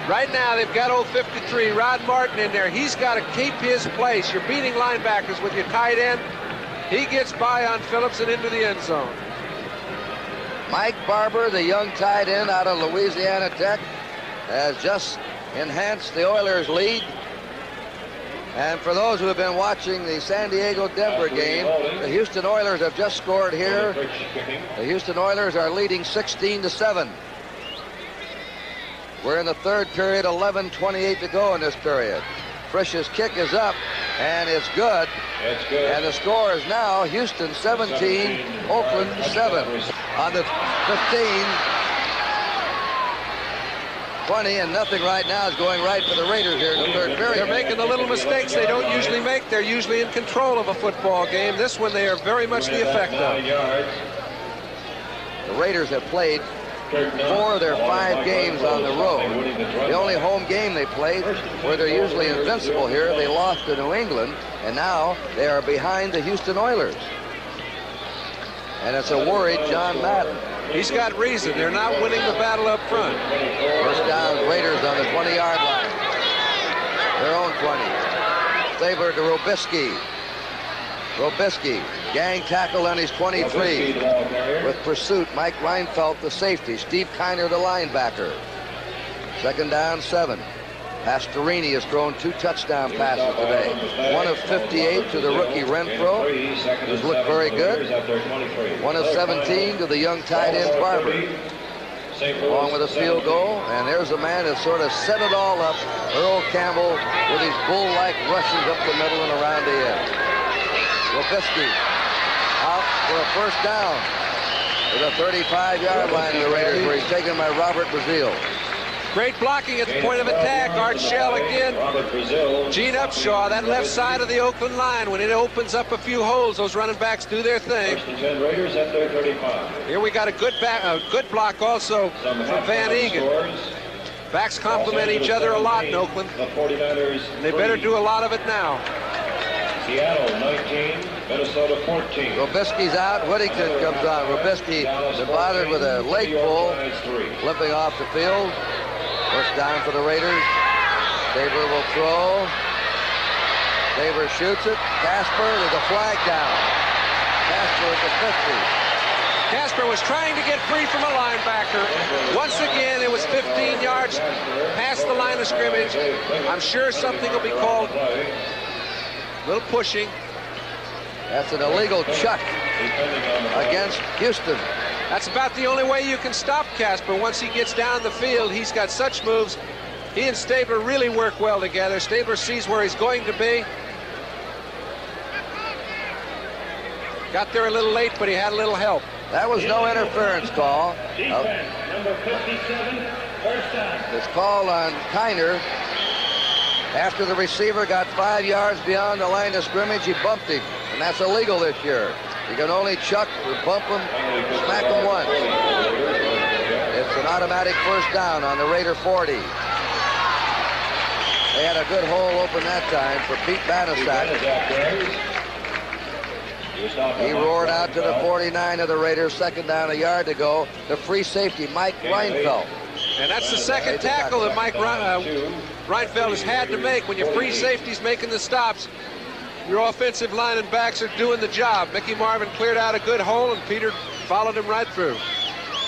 right now they've got old 53, Rod Martin, in there. He's got to keep his place. You're beating linebackers with your tight end. He gets by on Phillips and into the end zone. Mike Barber, the young tight end out of Louisiana Tech, has just enhanced the Oilers' lead. And for those who have been watching the San Diego-Denver game, the Houston Oilers have just scored here. The Houston Oilers are leading 16-7. We're in the 3rd period, 11:28 to go in this period. Frisch's kick is up, and it's good. It's good. And the score is now Houston 17, Oakland 7. On the 15, 20, and nothing right now is going right for the Raiders here in the 3rd period. They're making the little mistakes they don't usually make. They're usually in control of a football game. This one they are very much the effect of. The Raiders have played 4 of their 5 games on the road. The only home game they played, where they're usually invincible here, they lost to New England, and now they are behind the Houston Oilers. And it's a worried John Madden. He's got reason. They're not winning the battle up front. First down, Raiders on the 20-yard line. Their own 20. Saber to Robisky. Robisky, gang tackle on his 23. With pursuit, Mike Reinfeldt, the safety. Steve Kiner, the linebacker. 2nd down, 7. Pastorini has thrown 2 touchdown passes today. 1 of 58 to the rookie Renfro, who's looked very good. 1 of 17 to the young tight end Barber, along with a field goal. And there's a man that sort of set it all up, Earl Campbell, with his bull-like rushes up the middle and around the edge. Robisky out for a 1st down to the 35-yard line of the Raiders, where he's taken by Robert Brazile. Great blocking at the point of attack. Art Shell again. Gene Upshaw, that left side of the Oakland line. When it opens up a few holes, those running backs do their thing. 1st and 10 Raiders at their 35. Here we got a good block also from Van Egan. Backs complement each other a lot in Oakland. The 49ers. And they better do a lot of it now. Seattle 19. Minnesota 14. Robisky's out. Whittington comes on. Robisky been bothered with a leg pull, limping off the field. First down for the Raiders. Stabler will throw. Stabler shoots it. Casper, there's a flag down. Casper at the 50. Casper was trying to get free from a linebacker. Once again, it was 15 yards past the line of scrimmage. I'm sure something will be called. A little pushing. That's an illegal chuck against Houston. That's about the only way you can stop Casper. Once he gets down the field, he's got such moves. He and Stabler really work well together. Stabler sees where he's going to be. Got there a little late, but he had a little help. That was no interference call. Number 57, first down. It's called on Kiner. After the receiver got 5 yards beyond the line of scrimmage, he bumped him. And that's illegal this year. You can only chuck or bump him, smack him once. It's an automatic first down on the Raider 40. They had a good hole open that time for Pete Banaszak. He roared out to the 49 of the Raiders, second down, a yard to go. The free safety, Mike Reinfeldt. And that's the second tackle that Mike Reinfeldt has had to make. When your free safety's making the stops, your offensive line and backs are doing the job. Mickey Marvin cleared out a good hole, and Peter followed him right through.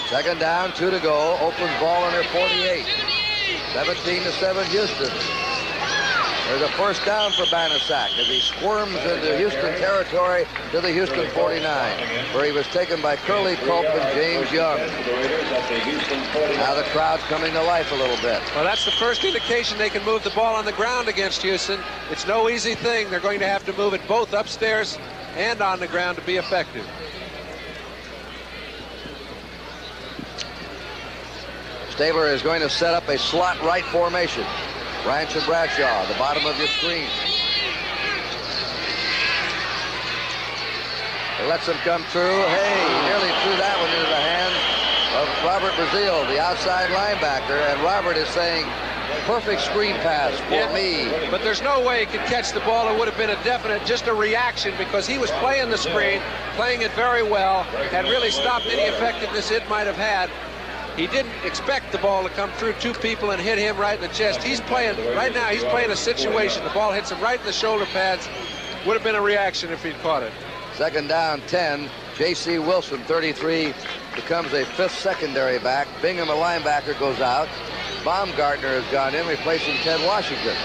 Second down, 2 to go. Oakland's ball on their 48. 17-7 Houston. There's a first down for Banaszak as he squirms into Houston territory to the Houston 49, where he was taken by Curly Culp and James Young. Now the crowd's coming to life a little bit. Well, that's the first indication they can move the ball on the ground against Houston. It's no easy thing. They're going to have to move it both upstairs and on the ground to be effective. Stabler is going to set up a slot right formation. Branch and Bradshaw, the bottom of your screen. He lets him come through. Hey, he nearly threw that one into the hands of Robert Brazil, the outside linebacker, and Robert is saying, perfect screen pass for me. But there's no way he could catch the ball. It would have been a definite, just a reaction, because he was playing the screen, playing it very well, had really stopped any effectiveness it might have had. He didn't expect the ball to come through two people and hit him right in the chest. He's playing, right now, he's playing a situation. The ball hits him right in the shoulder pads. Would have been a reaction if he'd caught it. Second down, 10. J.C. Wilson, 33, becomes a fifth secondary back. Bingham, a linebacker, goes out. Baumgartner has gone in, replacing Ted Washington.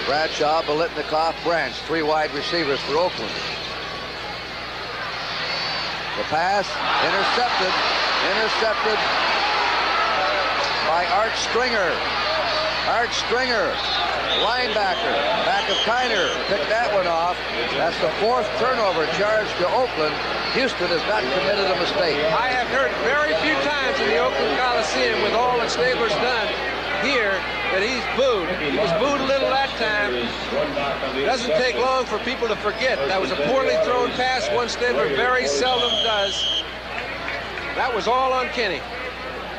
Bradshaw, Biletnikoff, Branch, three wide receivers for Oakland. The pass, intercepted by Art Stringer. Art Stringer, linebacker, back of Kiner, picked that one off. That's the fourth turnover charge to Oakland. Houston has not committed a mistake. I have heard very few times in the Oakland Coliseum, with all that Stabler's done here, that he's booed. He was booed a little that time. It doesn't take long for people to forget. That was a poorly thrown pass, one Stabler very seldom does. That was all on Kenny.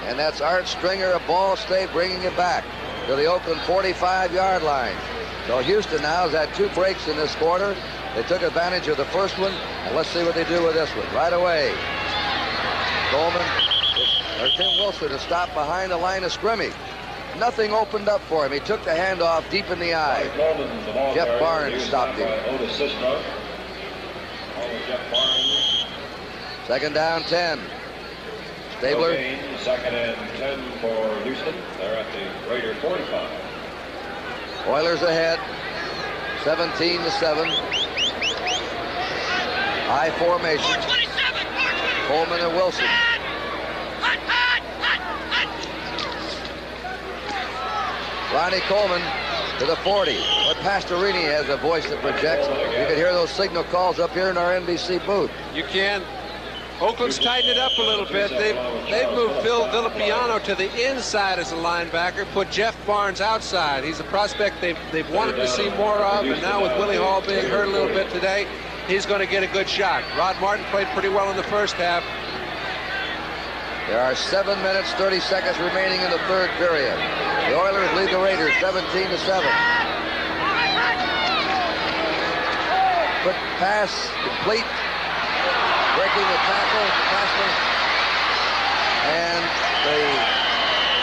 And that's Art Stringer of Ball State bringing it back to the Oakland 45-yard line. So Houston now has had two breaks in this quarter. They took advantage of the first one, and let's see what they do with this one. Right away, Tim Wilson is stopped behind the line of scrimmage. Nothing opened up for him. He took the handoff deep in the eye. Jeff Barnes stopped him. Second down, 10. Stabler. Second and 10 for Houston. They're at the Raider 45. Oilers ahead, 17-7. High formation. Coleman and Wilson. Ronnie Coleman to the 40. But Pastorini has a voice that projects. You can hear those signal calls up here in our NBC booth. You can. Oakland's tightened it up a little bit. They've moved Phil Villapiano to the inside as a linebacker, put Jeff Barnes outside. He's a prospect they've wanted to see more of, and now with Willie Hall being hurt a little bit today, he's going to get a good shot. Rod Martin played pretty well in the first half. There are 7 minutes, 30 seconds remaining in the third period. The Oilers lead the Raiders 17-7. Quick pass, complete. Breaking the tackle, Passman. And the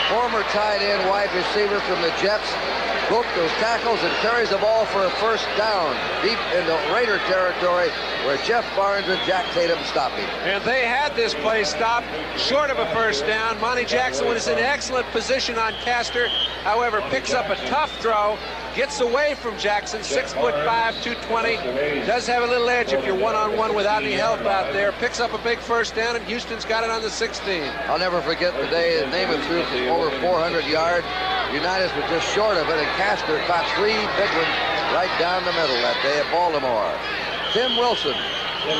former tight end wide receiver from the Jets broke those tackles and carries the ball for a first down deep into Raider territory where Jeff Barnes and Jack Tatum stop him. And they had this play stopped short of a first down. Monty Jackson was in excellent position on Castor. However, picks up a tough throw, gets away from Jackson, 6'5", 220. Does have a little edge if you're one-on-one without any help out there. Picks up a big first down, and Houston's got it on the 16. I'll never forget the day the Namath threw for over 400 yards. Unitas was just short of it, and Castor caught 3 big ones right down the middle that day at Baltimore. Tim Wilson,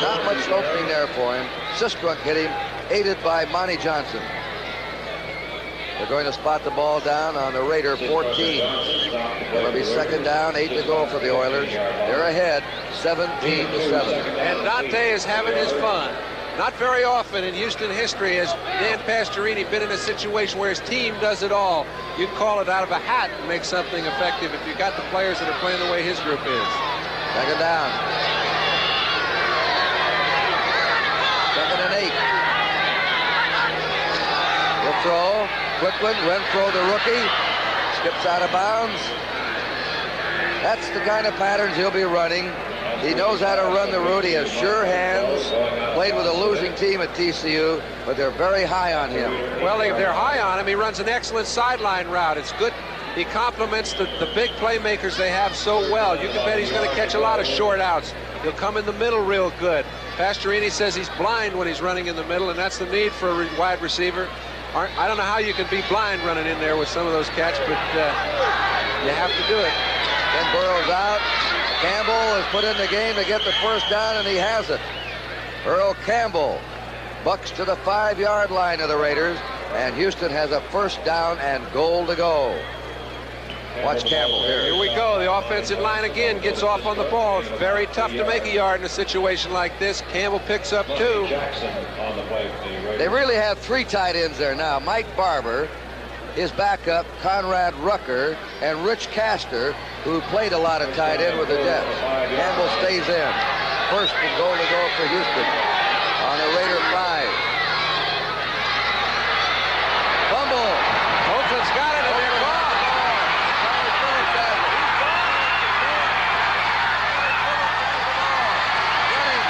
not much opening there for him. Sistrunk hit him, aided by Monty Johnson. They're going to spot the ball down on the Raider 14. It'll be second down, 8 to go for the Oilers. They're ahead, 17-7. And Dante is having his fun. Not very often in Houston history has Dan Pastorini been in a situation where his team does it all. You call it out of a hat and make something effective if you've got the players that are playing the way his group is. Second down. Second and 8. The throw. Quick one. Renfro, the rookie. Skips out of bounds. That's the kind of patterns he'll be running. He knows how to run the route. He has sure hands. Played with a losing team at TCU, but they're very high on him. Well, they're high on him. He runs an excellent sideline route. It's good. He complements the big playmakers they have so well. You can bet he's going to catch a lot of short outs. He'll come in the middle real good. Pastorini says he's blind when he's running in the middle, and that's the need for a wide receiver. I don't know how you can be blind running in there with some of those catches, but you have to do it. Then Burrow's out. Campbell is put in the game to get the first down, and he has it. Earl Campbell bucks to the 5-yard line of the Raiders, and Houston has a first down and goal to go. Watch Campbell here. Here we go. The offensive line again gets off on the ball. It's very tough to make a yard in a situation like this. Campbell picks up 2. They really have 3 tight ends there now. Mike Barber, his backup, Conrad Rucker, and Rich Castor, who played a lot of tight end with the Jets. Campbell stays in. First and goal to go for Houston on the Raider 5. Fumble. Oakland's got it, and they're gone. Running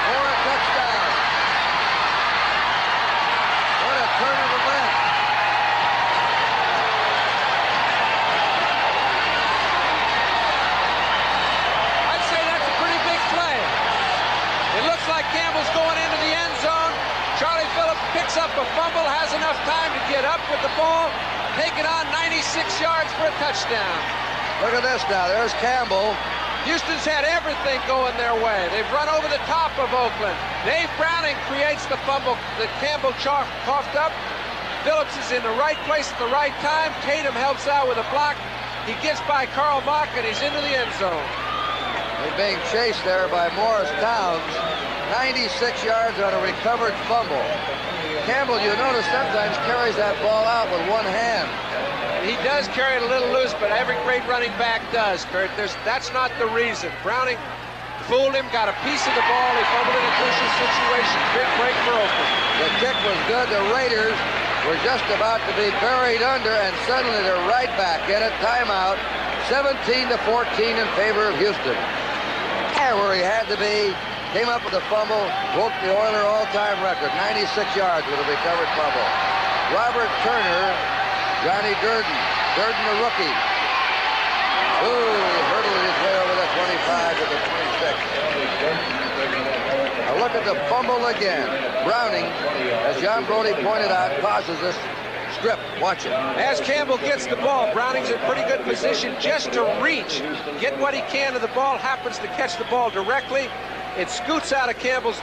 for a touchdown. What a turn of events. I'd say that's a pretty big play. It looks like Campbell's going into the end zone. Charlie Phillips picks up a fumble, has enough time to get up with the ball, take it on 96 yards for a touchdown. Look at this now. There's Campbell. Houston's had everything going their way. They've run over the top of Oakland. Dave Browning creates the fumble that Campbell coughed up. Phillips is in the right place at the right time. Tatum helps out with a block. He gets by Karl Mock, and he's into the end zone. They're being chased there by Morris Towns. 96 yards on a recovered fumble. Campbell, you notice, sometimes carries that ball out with one hand. He does carry it a little loose, but every great running back does, Kurt. That's not the reason. Browning fooled him, got a piece of the ball. He fumbled in a crucial situation. Big break for Oakland. The kick was good. The Raiders were just about to be buried under, and suddenly they're right back in it. Timeout. 17-14 in favor of Houston. There where he had to be. Came up with a fumble. Broke the Oiler all-time record. 96 yards with a recovered fumble. Robert Turner. Johnny Durden. Durden, the rookie. Ooh, he hurdled his way over the 25 to the 26. Now look at the fumble again. Browning, as John Brody pointed out, causes this strip. Watch it. As Campbell gets the ball, Browning's in pretty good position just to reach, get what he can to the ball, happens to catch the ball directly. It scoots out of Campbell's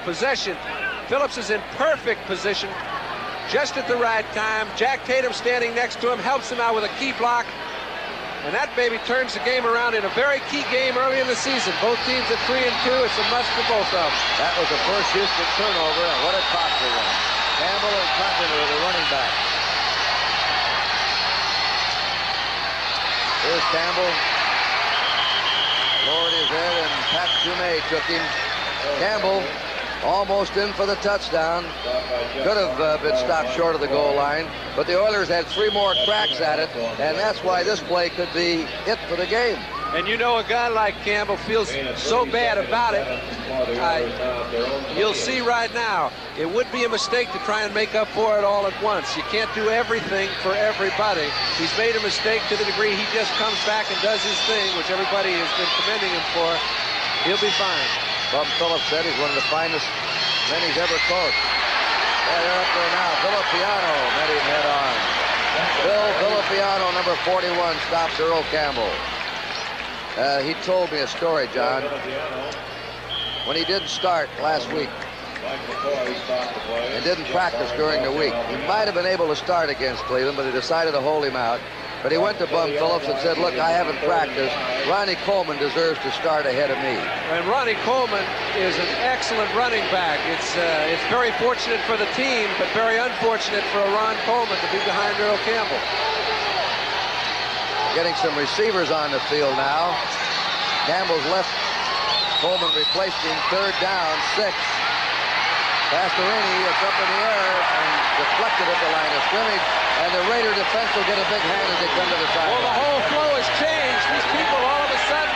possession. Phillips is in perfect position just at the right time. Jack Tatum standing next to him, helps him out with a key block. And that baby turns the game around in a very key game early in the season. Both teams at 3-2. It's a must for both of them. That was the first Houston turnover, and what a costly one. Campbell and Carpenter, the running back. Here's Campbell. Lowered his head and Pat Dumais took him. Campbell almost in for the touchdown. Could have been stopped short of the goal line, but the Oilers had 3 more cracks at it, and that's why this play could be it for the game. And you know, a guy like Campbell feels so bad about it. You'll see right now, it would be a mistake to try and make up for it all at once. You can't do everything for everybody. He's made a mistake to the degree he just comes back and does his thing, which everybody has been commending him for. He'll be fine. Bum Phillips said he's one of the finest men he's ever coached. Yeah, they're up there now. Villapiano met him head on. Bill Villapiano, number 41, stops Earl Campbell. He told me a story, John. When he didn't start last week and didn't practice during the week, he might have been able to start against Cleveland, but he decided to hold him out. But he went to Bum Phillips and said, look, I haven't practiced. Ronnie Coleman deserves to start ahead of me. And Ronnie Coleman is an excellent running back. It's very fortunate for the team, but very unfortunate for Ron Coleman to be behind Earl Campbell. Getting some receivers on the field now. Campbell's left. Coleman replaced him. 3rd down, 6. Pastorini, it's up in the air and deflected at the line of scrimmage. And the Raider defense will get a big hand as they come to the sideline. Well, the whole flow has changed. These people all of a sudden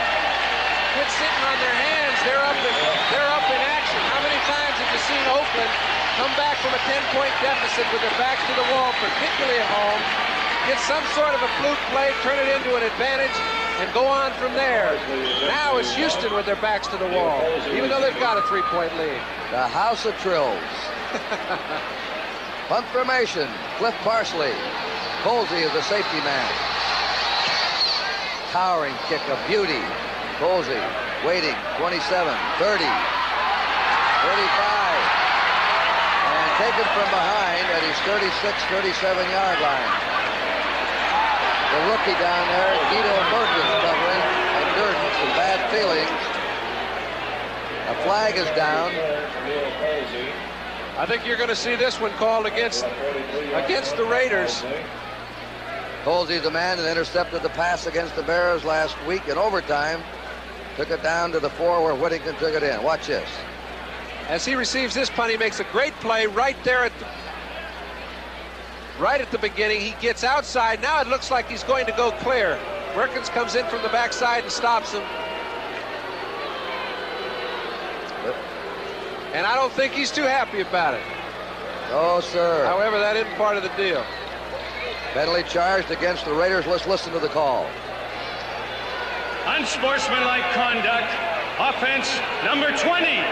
quit sitting on their hands. They're up in action. How many times have you seen Oakland come back from a 10-point deficit with their backs to the wall, particularly at home, get some sort of a fluke play, turn it into an advantage, and go on from there. Now it's Houston with their backs to the wall, even though they've got a 3-point lead. The House of Trills. Punt formation. Cliff Parsley. Colsey is the safety man. Towering kick of beauty. Colsey waiting. 27, 30, 35. And taken from behind at his 36, 37-yard line. The rookie down there, Guido Mertens, covering, and Durden, some bad feelings. A flag is down. I think you're going to see this one called against the Raiders. Colsey's the man that intercepted the pass against the Bears last week in overtime. Took it down to the 4 where Whittington took it in. Watch this. As he receives this punt, he makes a great play right there right at the beginning. He gets outside. Now it looks like he's going to go clear. Merkins comes in from the backside and stops him. And I don't think he's too happy about it. No, sir. However, that isn't part of the deal. Penalty charged against the Raiders. Let's listen to the call. Unsportsmanlike conduct. Offense number 20.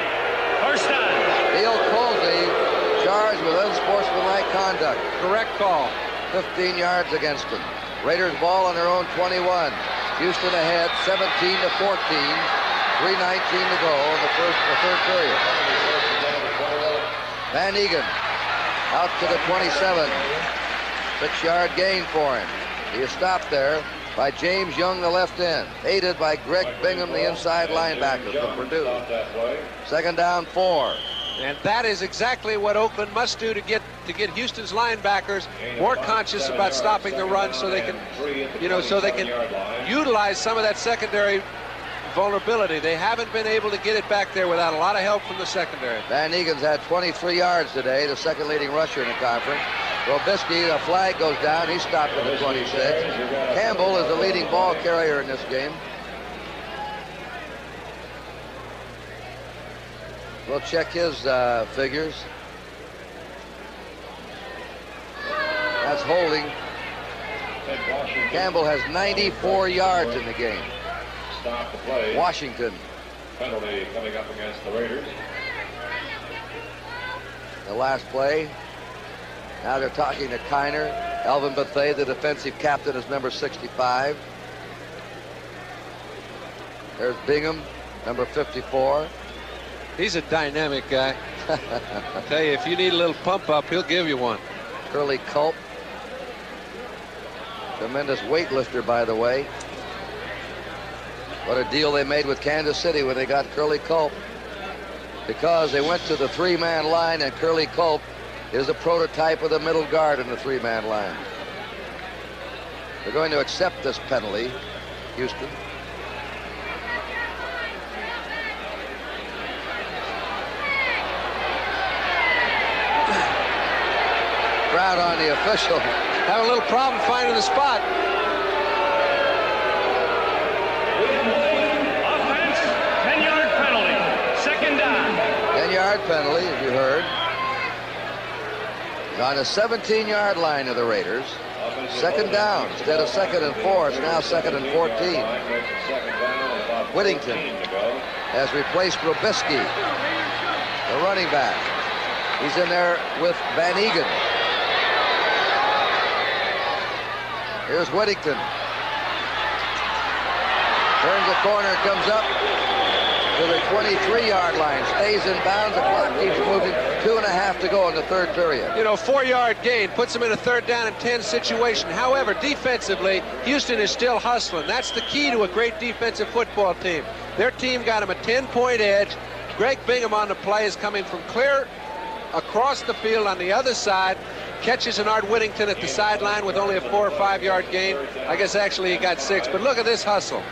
First down. Neil Colsey charged with unsportsmanlike conduct. Correct call. 15 yards against them. Raiders ball on their own 21. Houston ahead 17-14. 3:19 to go in the third period. Van Egan out to the 27. 6-yard gain for him. He is stopped there by James Young, the left end, aided by Greg Bingham, the inside linebacker from Purdue. 2nd down, 4. And that is exactly what Oakland must do to get Houston's linebackers more conscious about stopping the run, so they can, utilize some of that secondary vulnerability. They haven't been able to get it back there without a lot of help from the secondary. Van Egan's had 23 yards today, the second leading rusher in the conference. Robisky, the flag goes down. He's stopped at the 26. Campbell is the leading ball carrier in this game. We'll check his figures. That's holding. Campbell has 94 yards in the game. Stop the play. Washington. Penalty coming up against the Raiders. The last play. Now they're talking to Kiner. Elvin Bethea, the defensive captain, is number 65. There's Bingham, number 54. He's a dynamic guy. I tell you, if you need a little pump up, he'll give you one. Curly Culp. Tremendous weightlifter, by the way. What a deal they made with Kansas City when they got Curly Culp. Because they went to the 3-man line, and Curly Culp is a prototype of the middle guard in the 3-man line. They're going to accept this penalty, Houston. around on the official. Having a little problem finding the spot. Offense, 10-yard penalty. Second down. 10-yard penalty, as you heard. On the 17-yard line of the Raiders. Second down. Instead of 2nd and 4, it's now 2nd and 14. Whittington has replaced Robisky, the running back. He's in there with Van Egan. Here's Whittington. Turns the corner, comes up to the 23-yard line. Stays in bounds. The clock keeps moving. 2.5 to go in the third period. You know, 4-yard gain puts them in a 3rd down and 10 situation. However, defensively, Houston is still hustling. That's the key to a great defensive football team. Their team got him a 10-point edge. Greg Bingham on the play is coming from clear across the field on the other side. Catches an Art Whittington at the sideline with only a 4 or 5 yard gain. I guess actually he got 6, but look at this hustle.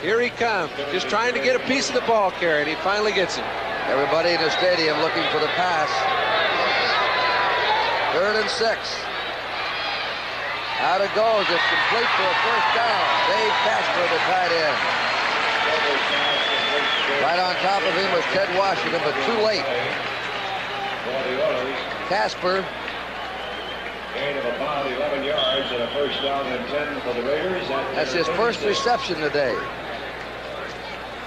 Here he comes, just trying to get a piece of the ball carrier, and he finally gets it. Everybody in the stadium looking for the pass. 3rd and 6. Out it goes. It's complete for a first down. Dave Casper, the tight end. Right on top of him was Ted Washington, but too late. Casper. Gain of about 11 yards and a first down and 10 for the Raiders. That's his first reception today.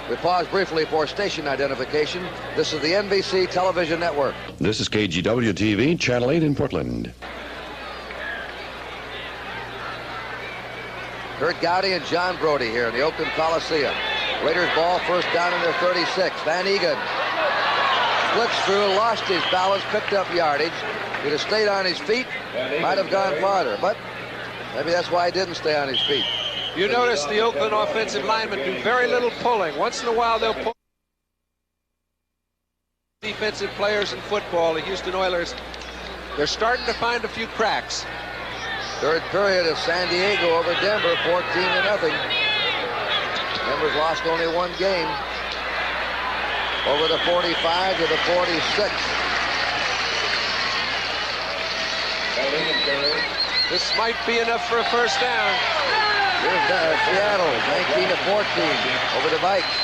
We pause briefly for station identification. This is the NBC Television Network. This is KGW TV, Channel 8 in Portland. Kurt Gowdy and John Brody here in the Oakland Coliseum. Raiders ball, first down in their 36. Van Egan splits through, lost his balance, picked up yardage. He'd have stayed on his feet, might have gone farther, but maybe that's why he didn't stay on his feet. You notice the Oakland offensive linemen do very little pulling. Once in a while they'll pull. Defensive players in football, the Houston Oilers, they're starting to find a few cracks. Third period of San Diego over Denver, 14-0. Denver's lost only one game. Over the 45 to the 46. This might be enough for a first down. Here's Seattle, 19-14 over the Vikes.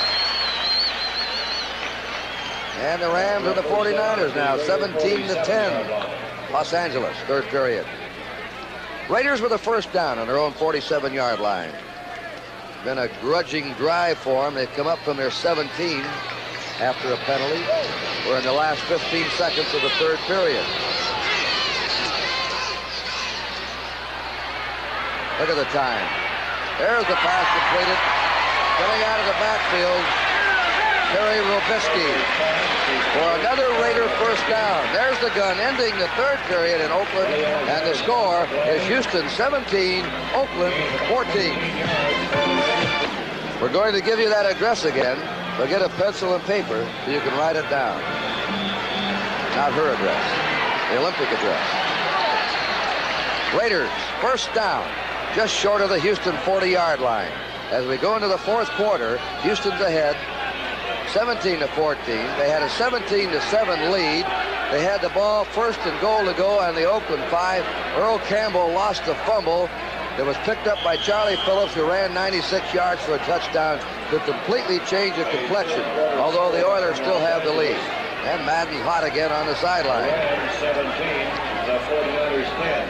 And the Rams are the 49ers now, 17-10. Los Angeles, third period. Raiders with a first down on their own 47-yard line. Been a grudging drive for them. They've come up from their 17 after a penalty. We're in the last 15 seconds of the third period. Look at the time. There's the pass completed. Coming out of the backfield, Terry Robisky for another Raider first down. There's the gun ending the third period in Oakland, and the score is Houston 17, Oakland 14. We're going to give you that address again, so get a pencil and paper so you can write it down. Not her address, the Olympic address. Raiders first down, just short of the Houston 40-yard line. As we go into the fourth quarter, Houston's ahead 17-14. They had a 17-7 lead. They had the ball, first and goal to go on the Oakland 5. Earl Campbell lost the fumble that was picked up by Charlie Phillips, who ran 96 yards for a touchdown to completely change the complexion, although the Oilers still have the lead. And Madden hot again on the sideline. 17, the 49ers 10.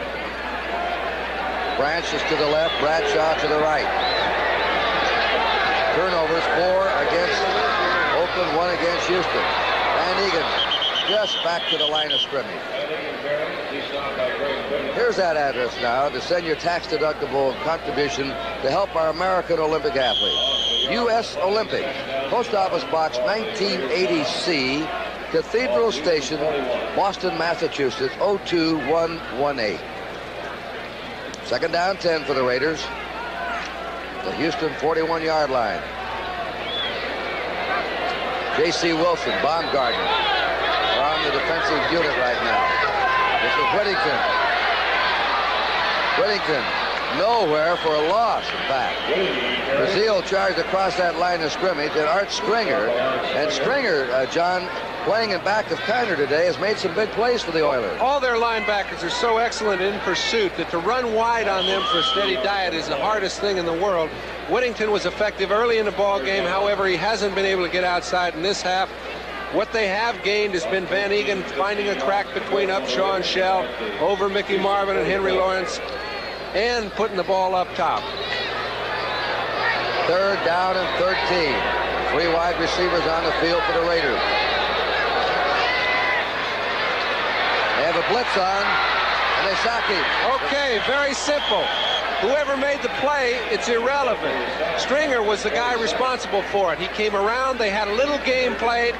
Branch is to the left, Bradshaw to the right. Turnovers, 4 against Oakland, 1 against Houston. Van Egan just back to the line of scrimmage. Here's that address now to send your tax-deductible contribution to help our American Olympic athletes. U.S. Olympic, Post Office Box 1980C, Cathedral Station, Boston, Massachusetts, 02118. Second down, 10 for the Raiders. The Houston 41-yard line. J.C. Wilson, Baumgartner are on the defensive unit right now. This is Whittington. Whittington nowhere for a loss, in fact. Brazil charged across that line of scrimmage, and Art Stringer. And Stringer, John, playing in back of Kiner today, has made some big plays for the Oilers. All their linebackers are so excellent in pursuit that to run wide on them for a steady diet is the hardest thing in the world. Whittington was effective early in the ball game. However, he hasn't been able to get outside in this half. What they have gained has been Van Egan finding a crack between Upshaw and Shell over Mickey Marvin and Henry Lawrence and putting the ball up top. 3rd down and 13. 3 wide receivers on the field for the Raiders. They have a blitz on, and they sack him. Okay, very simple. Whoever made the play, it's irrelevant. Stringer was the guy responsible for it. He came around, they had a little game played.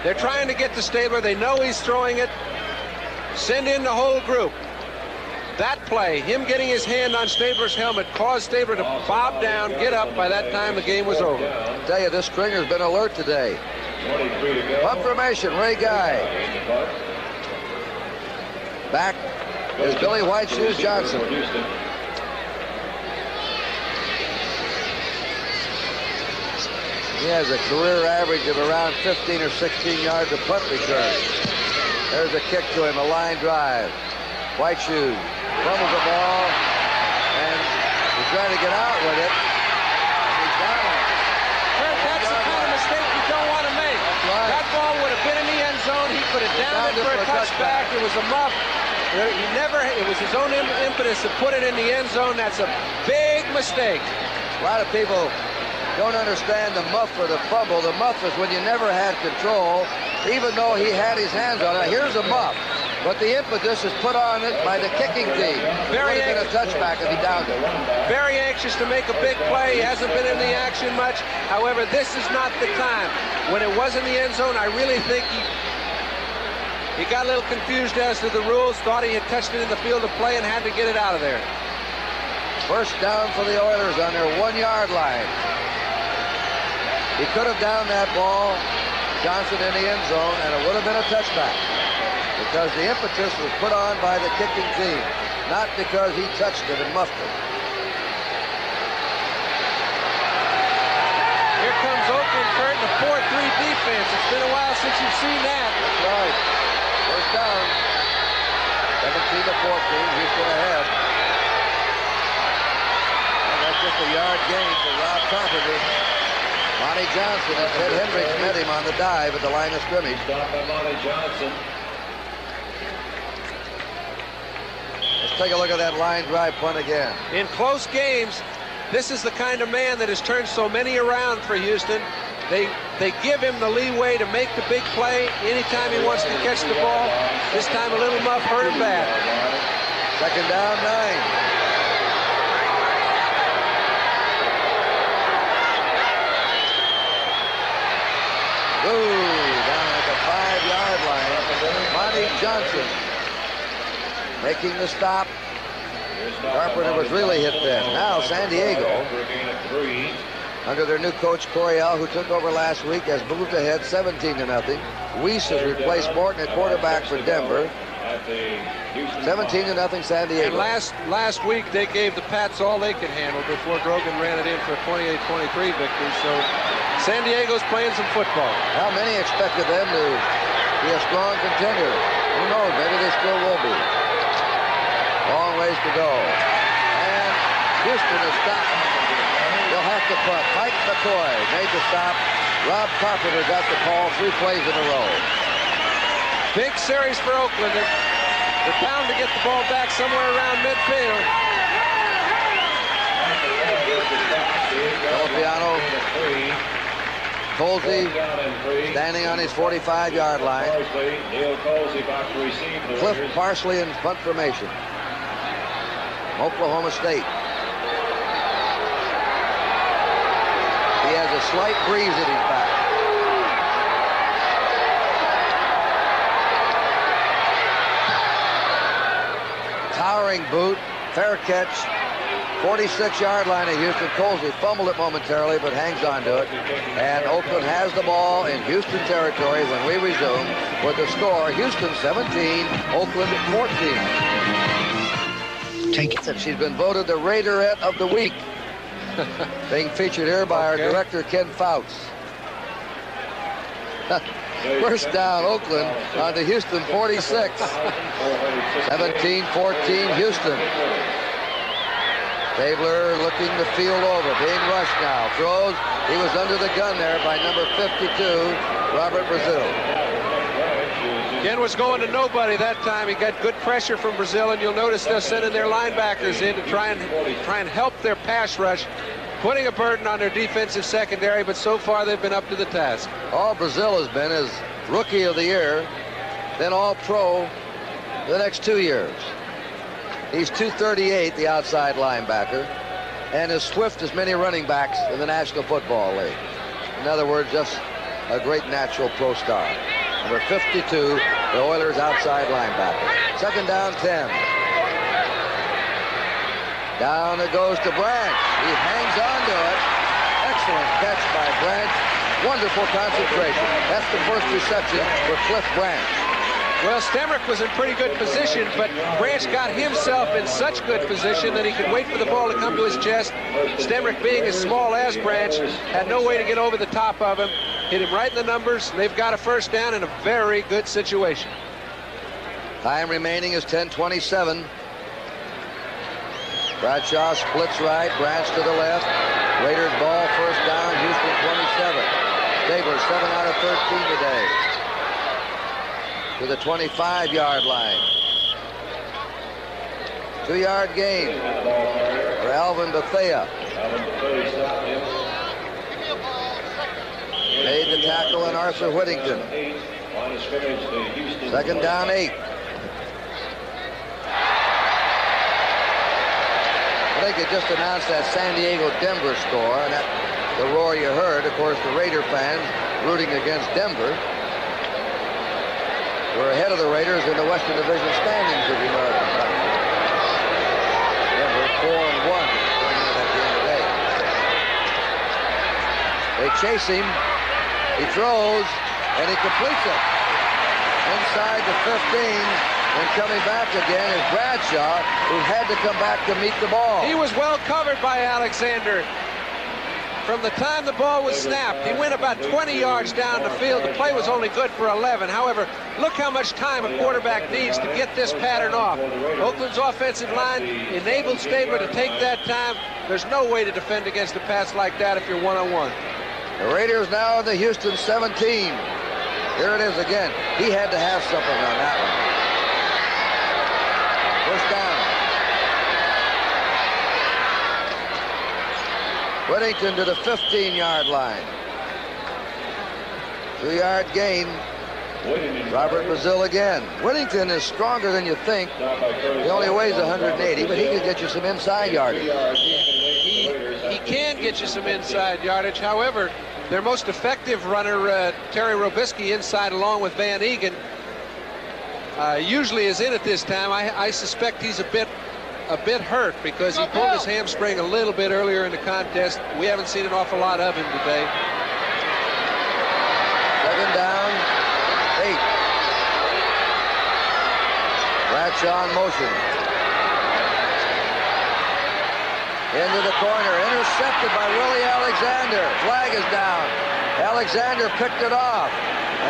They're trying to get to Stabler. They know he's throwing it. Send in the whole group. That play, him getting his hand on Stabler's helmet, caused Stabler to bob down, get up. By that time, the game was over. I tell you, this Stringer's been alert today. Punt formation, Ray Guy. Back is Billy White Shoes Johnson. He has a career average of around 15 or 16 yards of punt return. There's a kick to him, a line drive. White Shoes fumbles the ball, and he's trying to get out with it. And he's down. Kurt, that's the kind of mistake you don't want to make. Right. That ball would have been in the end zone. He could have downed it for a touchback. It was a muff. It was his own impetus to put it in the end zone. That's a big mistake. A lot of people don't understand the muff or the fumble. The muff is when you never had control, even though he had his hands on it. Here's a muff, but the impetus is put on it by the kicking team. Very would have been a touchback if he downed it. Very anxious to make a big play. He hasn't been in the action much. However, this is not the time. When it was in the end zone, I really think he got a little confused as to the rules, thought he had touched it in the field of play and had to get it out of there. First down for the Oilers on their 1-yard line. He could have downed that ball, Johnson, in the end zone, and it would have been a touchback because the impetus was put on by the kicking team, not because he touched it and muffed it. Here comes Oakland, Kurt, in a 4-3 defense. It's been a while since you've seen that. That's right. First down. 17-14, Houston ahead. And that's just a yard gain for Rob Carpenter. Monty Johnson and Ted Hendricks met him on the dive at the line of scrimmage. Stopped by Monty Johnson. Let's take a look at that line drive punt again. In close games, this is the kind of man that has turned so many around for Houston. They give him the leeway to make the big play anytime he wants to catch the ball. This time a little muff hurt him bad. Second down, 9. Ooh, down at the 5-yard line. Monty Johnson making the stop. Carpenter was really hit then. Now San Diego, under their new coach Coryell, who took over last week, has moved ahead 17-0. Weiss has replaced Morton at quarterback for Denver. 17-0 San Diego. And last week they gave the Pats all they could handle before Grogan ran it in for a 28-23 victory. So San Diego's playing some football. How many expected them to be a strong contender? Who knows? Maybe they still will be. Long ways to go. And Houston is stopped. They'll have to punt. Mike McCoy made the stop. Rob Carpenter got the call 3 plays in a row. Big series for Oakland. They're bound to get the ball back somewhere around midfield. Filipiano, Colsey standing on his 45-yard line. Cliff Parsley in punt formation. Oklahoma State. He has a slight breeze at his back. Towering boot, fair catch, 46-yard line of Houston. Colsey fumbled it momentarily, but hangs on to it. And Oakland has the ball in Houston territory when we resume with the score, Houston 17, Oakland 14. Take it. She's been voted the Raiderette of the Week. Being featured here by our director, Ken Fouts. First down, Oakland on the Houston 46. 17-14, Houston. Stabler looking the field over, being rushed now. Throws. He was under the gun there by number 52, Robert Brazil. Ken was going to nobody that time. He got good pressure from Brazil, and you'll notice they're sending their linebackers in to try and help their pass rush, putting a burden on their defensive secondary, but so far they've been up to the task. All Brazil has been is Rookie of the Year, then All-Pro the next 2 years. He's 238, the outside linebacker, and as swift as many running backs in the National Football League. In other words, just a great natural pro star. Number 52, the Oilers outside linebacker. Second down, 10. Down it goes to Branch. He hangs on to it. Excellent catch by Branch. Wonderful concentration. That's the first reception for Cliff Branch. Well, Stemrick was in pretty good position, but Branch got himself in such good position that he could wait for the ball to come to his chest. Stemrick, being as small as Branch, had no way to get over the top of him. Hit him right in the numbers. They've got a first down in a very good situation. Time remaining is 10:27. Bradshaw splits right, Branch to the left. Raiders ball, first down, Houston 27. Stabler 7 out of 13 today. To the 25-yard line. 2-yard gain for Alvin Bethea. Made the tackle in Arthur Whittington. Second down, 8. I think they just announced that San Diego-Denver score, and that the roar you heard, of course, the Raider fans rooting against Denver. We're ahead of the Raiders in the Western Division standings of the American Conference. Denver 4-1 going in at the end of the day. They chase him. He throws, and he completes it. Inside the 15. And coming back again is Bradshaw, who had to come back to meet the ball. He was well covered by Alexander. From the time the ball was snapped, he went about 20 yards down the field. The play was only good for 11. However, look how much time a quarterback needs to get this pattern off. Oakland's offensive line enabled Stabler to take that time. There's no way to defend against a pass like that if you're one-on-one. The Raiders now in the Houston 17. Here it is again. He had to have something on that one. First down. Whittington to the 15-yard line. 2-yard gain. Robert Brazil again. Whittington is stronger than you think. He only weighs 180, but he can get you some inside yardage. He can get you some inside yardage. However, their most effective runner, Terry Robisky, inside along with Van Egan, usually is in at this time. I suspect he's a bit hurt because he pulled his hamstring a little bit earlier in the contest. We haven't seen an awful lot of him today. Second down, 8. Bradshaw in motion. Into the corner, intercepted by Willie Alexander. Flag is down. Alexander picked it off,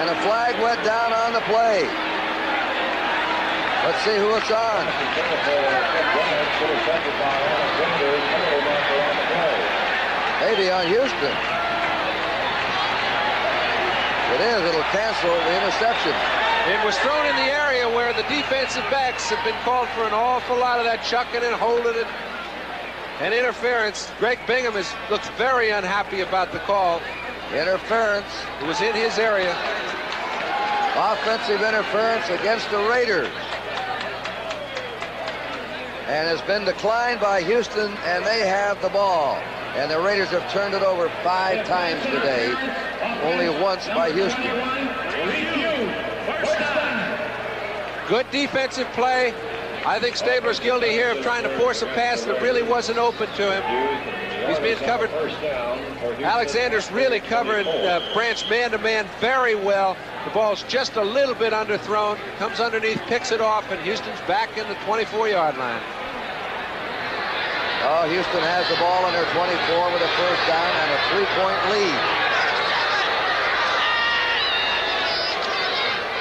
and a flag went down on the play. Let's see who it's on. Maybe on Houston. It is. It'll cancel the interception. It was thrown in the area where the defensive backs have been called for an awful lot of that chucking and holding it and interference. Greg Bingham looks very unhappy about the call. Interference. It was in his area. Offensive interference against the Raiders. And has been declined by Houston, and they have the ball. And the Raiders have turned it over 5 times today, only once by Houston. Good defensive play. I think Stabler's guilty here of trying to force a pass that really wasn't open to him. He's being covered. Alexander's really covering Branch man-to-man very well. The ball's just a little bit underthrown. Comes underneath, picks it off, and Houston's back in the 24-yard line. Oh, Houston has the ball on their 24 with a first down and a 3-point lead.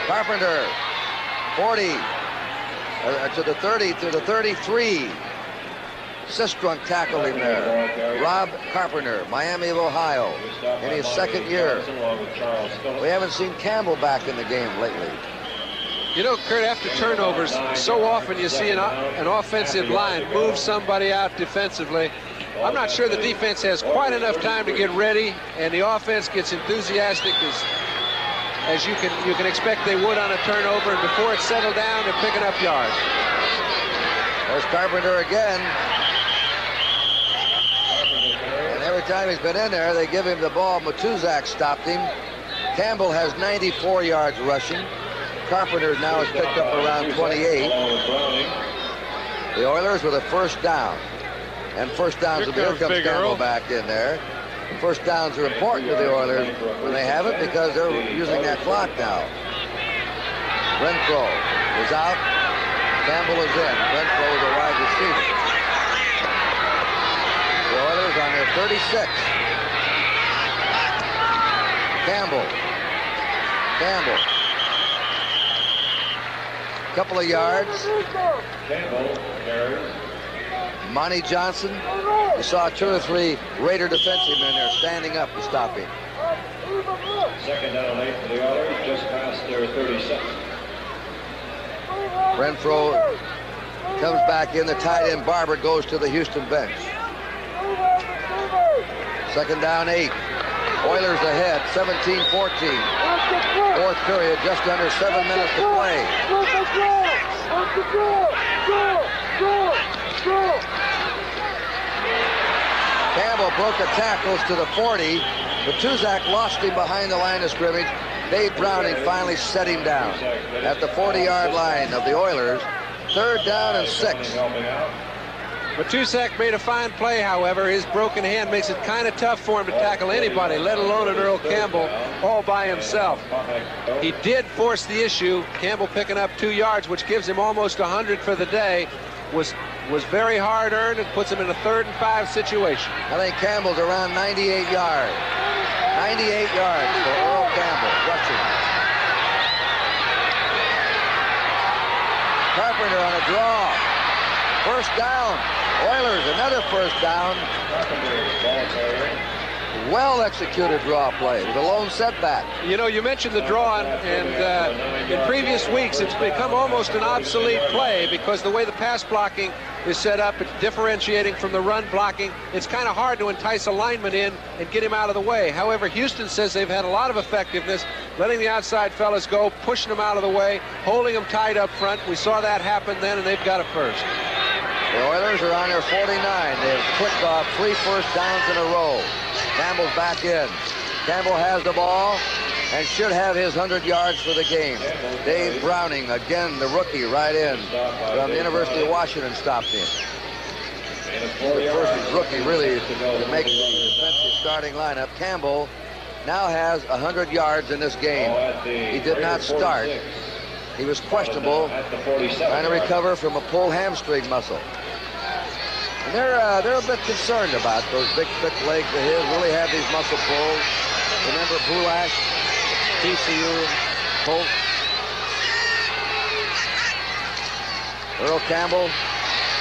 Carpenter, 40, to the 30, to the 33. Sistrunk tackled him there. Rob Carpenter, Miami of Ohio, in his second year. We haven't seen Campbell back in the game lately. You know, Kurt, after turnovers, so often you see an offensive line move somebody out defensively. I'm not sure the defense has quite enough time to get ready, and the offense gets enthusiastic as you can expect they would on a turnover, and before it's settled down, they're picking up yards. There's Carpenter again. And every time he's been in there, they give him the ball. Matuzak stopped him. Campbell has 94 yards rushing. Carpenter now has picked up around 28. The Oilers with a first down. And first downs, here comes Campbell back in there. First downs are important to the Oilers when they have it because they're using that clock now. Renfro is out. Campbell is in. Renfro is a wide receiver. The Oilers on their 36. Campbell. Couple of yards. Campbell carries. Monty Johnson. You saw 2 or 3 Raider defensive men there standing up to stop him. Second down 8 for the Oilers, just past their 36. Renfro comes back in. The tight end Barber goes to the Houston bench. Second down 8. Oilers ahead, 17-14. Fourth period, just under 7 minutes to play. Campbell broke the tackles to the 40. Matuzak lost him behind the line of scrimmage. Dave Browning finally set him down at the 40-yard line of the Oilers. Third down and 6. Matuzak made a fine play, however. His broken hand makes it kind of tough for him to tackle anybody, let alone an Earl Campbell, all by himself. He did force the issue. Campbell picking up 2 yards, which gives him almost 100 for the day, was very hard-earned and puts him in a 3rd and 5 situation. I think Campbell's around 98 yards. 98 yards for Earl Campbell, rushing. Carpenter on a draw. First down. Oilers, another first down. Well-executed draw play with a lone setback. You know, you mentioned the draw, and in previous weeks it's become almost an obsolete play because the way the pass blocking is set up, it's differentiating from the run blocking. It's kind of hard to entice a lineman in and get him out of the way. However, Houston says they've had a lot of effectiveness, letting the outside fellas go, pushing them out of the way, holding them tight up front. We saw that happen then, and they've got it first. The Oilers are on their 49. They've clicked off 3 first downs in a row. Campbell's back in. Campbell has the ball and should have his 100 yards for the game. Dave Browning, again, the rookie, right in from the University of Washington, stopped him. The first rookie, really, to make the defensive starting lineup. Campbell now has 100 yards in this game. He did not start. He was questionable, trying to recover from a pulled hamstring muscle. And they're a bit concerned about those big, thick legs of his. Really have these muscle pulls. Remember Bulash, TCU, Colt. Earl Campbell,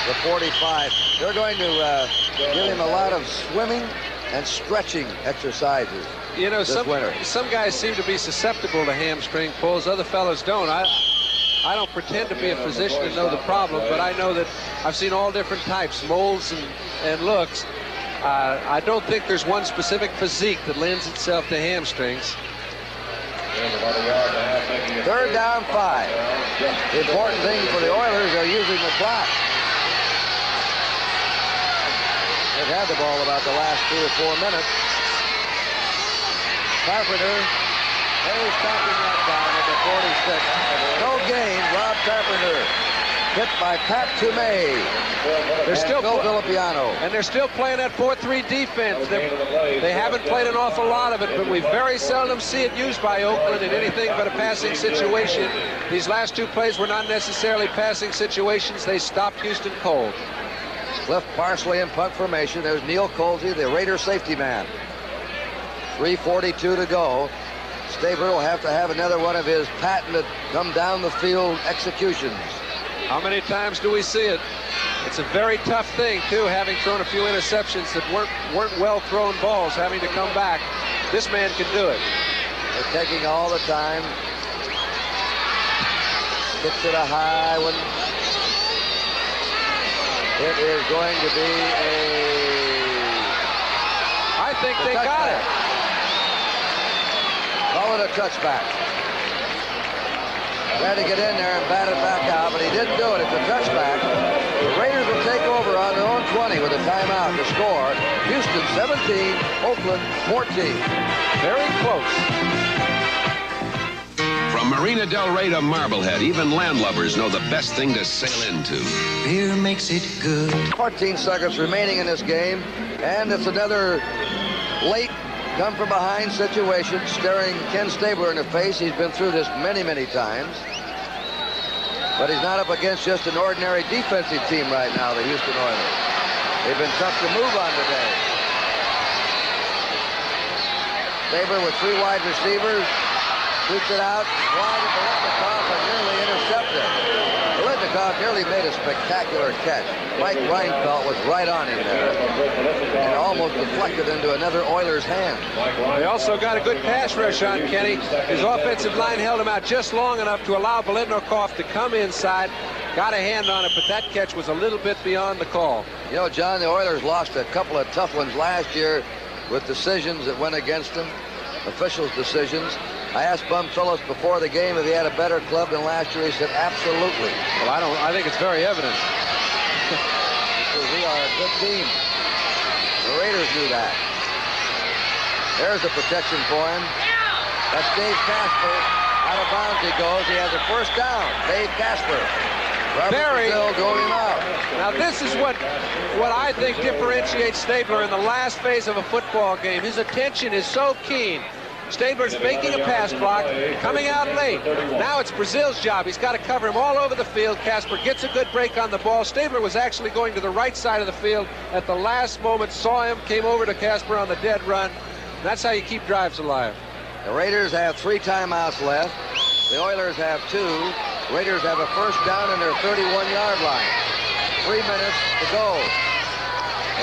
the 45. They're going to give him a lot of swimming and stretching exercises. You know, winter. Some guys seem to be susceptible to hamstring pulls. Other fellows don't. I don't pretend to be a physician and know the problem, but I know that I've seen all different types, molds and looks. I don't think there's one specific physique that lends itself to hamstrings. Third down 5. The important thing for the Oilers are using the clock. They've had the ball about the last 3 or 4 minutes. Carpenter, he's stopping that down at the 46. No gain, Rob Carpenter. Hit by Pat Toomey. They're still Phil Villapiano. And they're still playing that 4-3 defense. They haven't played an awful lot of it, but we very seldom see it used by Oakland in anything but a passing situation. These last 2 plays were not necessarily passing situations. They stopped Houston cold. Cliff Parsley in punt formation. There's Neil Colsey, the Raider safety man. 3:42 to go. Stabler will have to have another one of his patented come-down-the-field executions. How many times do we see it? It's a very tough thing, too, having thrown a few interceptions that weren't well-thrown balls, having to come back. This man can do it. They're taking all the time. Gets it a high one. It is going to be I think they got it. Call it a touchback. Tried to get in there and bat it back out, but he didn't do it. It's a touchback. The Raiders will take over on their own 20 with a timeout to score. Houston 17, Oakland 14. Very close. From Marina Del Rey to Marblehead, even landlubbers know the best thing to sail into. Beer makes it good. 14 seconds remaining in this game, and it's another late come-from-behind situation, staring Ken Stabler in the face. He's been through this many, many times. But he's not up against just an ordinary defensive team right now, the Houston Oilers. They've been tough to move on today. Stabler with 3 wide receivers. Shoots it out wide at Biletnikoff and nearly intercepted. Biletnikoff nearly made a spectacular catch. Mike Reinfeldt was right on him there and almost deflected into another Oilers' hand. They also got a good pass rush on Kenny. His offensive line held him out just long enough to allow Biletnikoff to come inside. Got a hand on it, but that catch was a little bit beyond the call. You know, John, the Oilers lost a couple of tough ones last year with decisions that went against them, officials' decisions. I asked Bum Phillips before the game if he had a better club than last year. He said, absolutely. Well, I think it's very evident. Because we are a good team. The Raiders knew that. There's the protection for him. That's Dave Casper. Out of bounds he goes. He has a first down. Dave Casper. Robert Brazil drove him out. Now this is what I think differentiates Stabler in the last phase of a football game. His attention is so keen. Stabler's making a pass block, coming out late. Now it's Brazil's job. He's got to cover him all over the field. Casper gets a good break on the ball. Stabler was actually going to the right side of the field at the last moment, saw him, came over to Casper on the dead run. That's how you keep drives alive. The Raiders have 3 timeouts left. The Oilers have 2. Raiders have a first down in their 31-yard line. 3 minutes to go.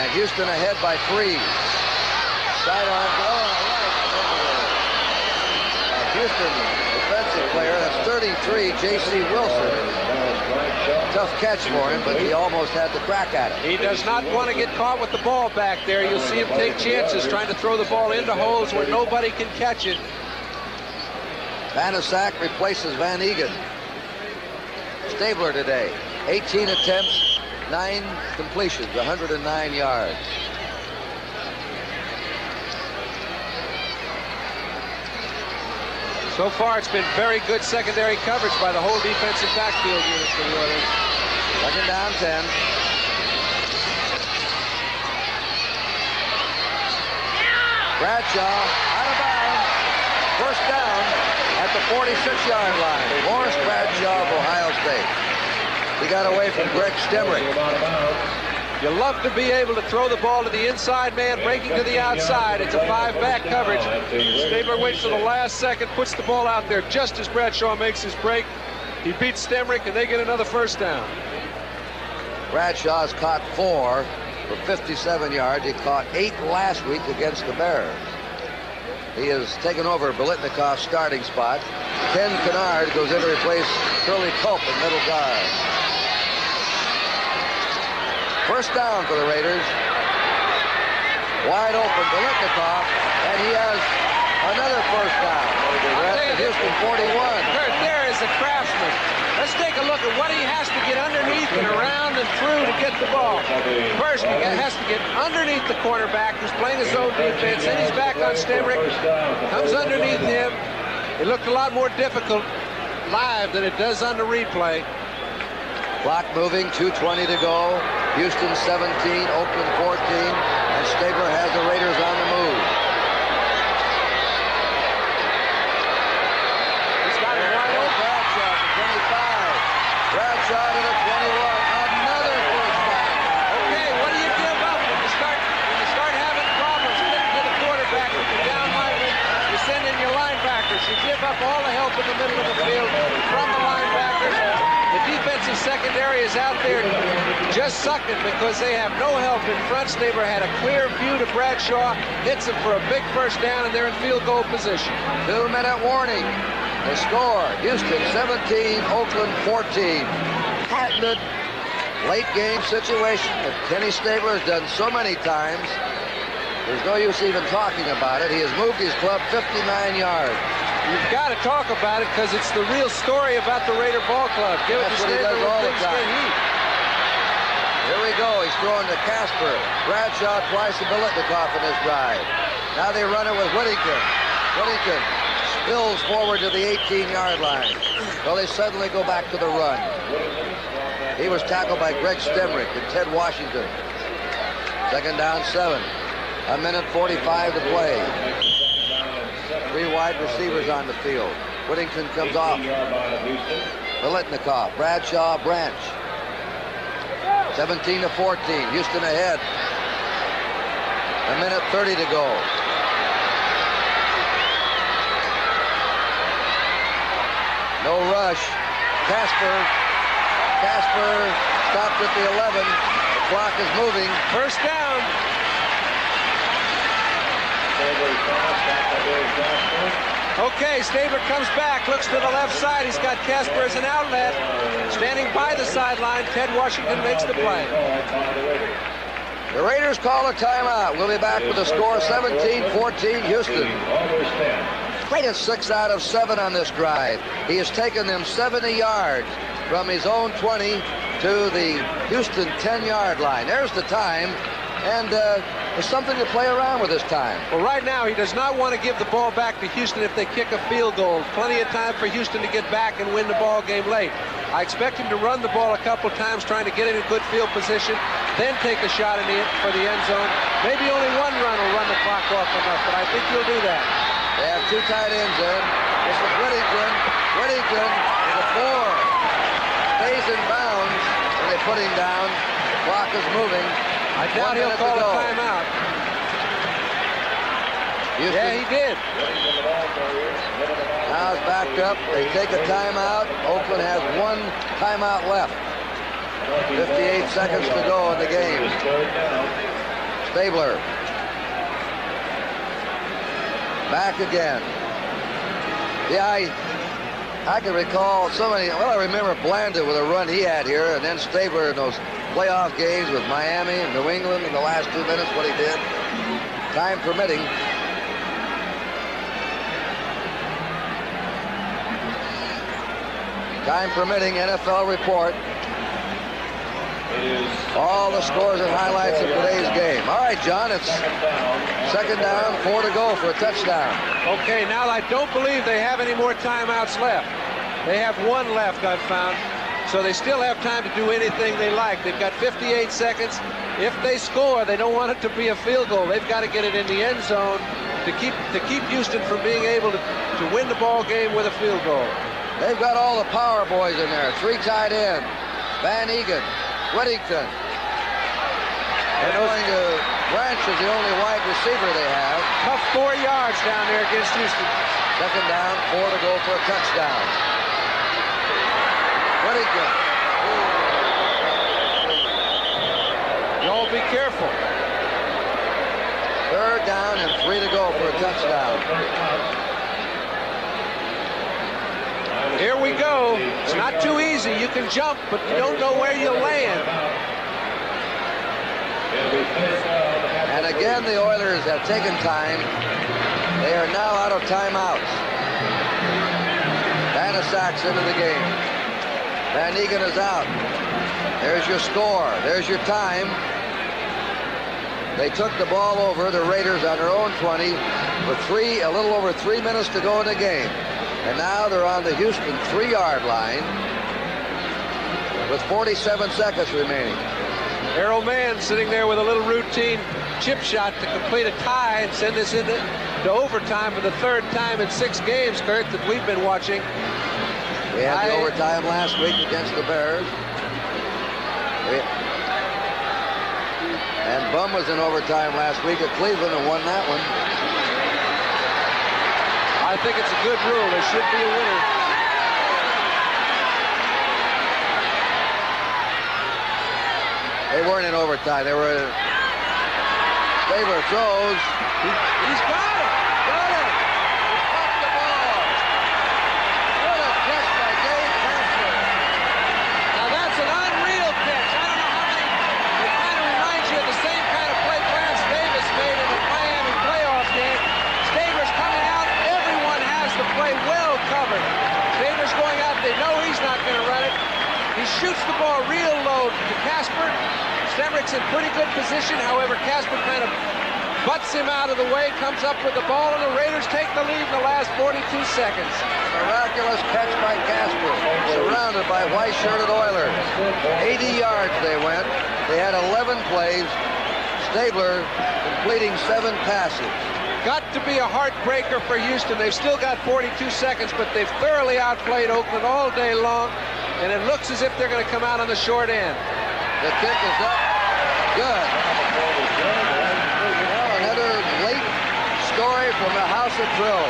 And Houston ahead by 3. Sidearm goal. Houston defensive player, that's 33, J.C. Wilson. Tough catch for him, but he almost had the crack at it. He does not want to get caught with the ball back there. You'll see him take chances trying to throw the ball into holes where nobody can catch it. Vanasak replaces Van Egan. Stabler today, 18 attempts, 9 completions, 109 yards. So far, it's been very good secondary coverage by the whole defensive backfield unit for the Oilers. Second down, 10. Bradshaw out of bounds. First down at the 46-yard line. Morris Bradshaw of Ohio State. He got away from Greg Stemrick. You love to be able to throw the ball to the inside man, breaking to the outside. It's a 5-back coverage. Stabler waits to the last second, puts the ball out there just as Bradshaw makes his break. He beats Stemrick, and they get another first down. Bradshaw's caught 4 for 57 yards. He caught 8 last week against the Bears. He has taken over Biletnikoff's starting spot. Ken Kennard goes in to replace Curly Culp in middle guard. First down for the Raiders. Wide open Biletnikoff, and he has another first down. We're at the Houston 41. Kurt, there is a craftsman. Let's take a look at what he has to get underneath and around and through to get the ball. First, he has to get underneath the cornerback who's playing his own defense. Then he's back on Stemrick. Comes underneath him. It looked a lot more difficult live than it does on the replay. Clock moving, 2:20 to go. Houston 17, Oakland 14, and Stabler has the Raiders on the move. He's got it wide open. Bradshaw to 25. Bradshaw to the 21. Another first down. Okay, what do you give up when you start having problems getting to the quarterback with the down lineman? You send in your linebackers. You secondary is out there just sucking because they have no help in front. Stabler had a clear view to Bradshaw, hits him for a big first down, and they're in field goal position. 2-minute warning. The score, Houston 17, Oakland 14. Patented late game situation that Kenny Stabler has done so many times. There's no use even talking about it. He has moved his club 59 yards. You've got to talk about it because it's the real story about the Raider Ball Club. Give it to That's what he Stabler does when all the things time. get heat. Here we go. He's throwing to Casper. Bradshaw twice to Biletnikoff in this drive. Now they run it with Whittington. Whittington spills forward to the 18-yard line. So they suddenly go back to the run. He was tackled by Greg Stemrick and Ted Washington. Second down, 7. 1:45 to play. 3 wide receivers on the field. Whittington comes off. Biletnikoff, Bradshaw, Branch. 17-14. Houston ahead. 1:30 to go. No rush. Casper stopped at the 11. The clock is moving. First down. Okay, Stabler comes back, looks to the left side. He's got Casper as an outlet. Standing by the sideline, Ted Washington makes the play. The Raiders call a timeout. We'll be back with a score 17-14 Houston. Greatest 6 out of 7 on this drive. He has taken them 70 yards from his own 20 to the Houston 10-yard line. There's the time, and there's something to play around with this time. Well, right now, he does not want to give the ball back to Houston if they kick a field goal. Plenty of time for Houston to get back and win the ball game late. I expect him to run the ball a couple times, trying to get in a good field position, then take a shot for the end zone. Maybe only one run will run the clock off enough, but I think he'll do that. They have 2 tight ends in. This is Whittington. Whittington is a 4. Stays in bounds when they put him down. The clock is moving. I doubt he'll call a timeout. Houston. Yeah, he did. Now it's backed up. They take a timeout. Oakland has 1 timeout left. 58 seconds to go in the game. Stabler. Back again. Yeah, I can recall so many. Well, I remember Blanda with a run he had here, and then Stabler in those playoff games with Miami and New England in the last 2 minutes, what he did. Time permitting. Time permitting, NFL report. All the scores and highlights of today's game. All right, John, it's second down, 4 to go for a touchdown. Okay, now I don't believe they have any more timeouts left. They have 1 left, I've found. So they still have time to do anything they like. They've got 58 seconds. If they score, they don't want it to be a field goal. They've got to get it in the end zone to keep Houston from being able to win the ball game with a field goal. They've got all the power boys in there. 3 tight ends. Van Egan, Whittington. They're going to Branch is the only wide receiver they have. Tough 4 yards down there against Houston. Second down, 4 to go for a touchdown. Whittington. You all be careful. Third down and 3 to go for a touchdown. Here we go. It's not too easy. You can jump, but you don't know where you'll land. And again, the Oilers have taken time. They are now out of timeouts. Vanasak's into the game. Van Egan is out. There's your score. There's your time. They took the ball over, the Raiders, on their own 20 with a little over 3 minutes to go in the game. And now they're on the Houston 3-yard line with 47 seconds remaining. Errol Mann sitting there with a little routine chip shot to complete a tie and send us into overtime for the 3rd time in 6 games, Kurt, that we've been watching. We had the overtime last week against the Bears. And Bum was in overtime last week at Cleveland and won that one. I think it's a good rule. There should be a winner. They weren't in overtime. They were. Stabler throws. He's got it. Got it. He caught the ball. What a catch by Dave Casper. Now that's an unreal catch. I don't know how many. It kind of reminds you of the same kind of play Clarence Davis made in the Miami playoff game. Stabler's coming out. Everyone has the play well covered. Stabler's going out. They know he's not going to run it. He shoots the ball real low to Casper. Stemrick's in pretty good position. However, Casper kind of butts him out of the way, comes up with the ball, and the Raiders take the lead in the last 42 seconds. Miraculous catch by Casper, surrounded by white-shirted Oilers. 80 yards they went. They had 11 plays. Stabler completing 7 passes. Got to be a heartbreaker for Houston. They've still got 42 seconds, but they've thoroughly outplayed Oakland all day long, and it looks as if they're going to come out on the short end. The kick is up. Good. Well, another late story from the House of Thrill.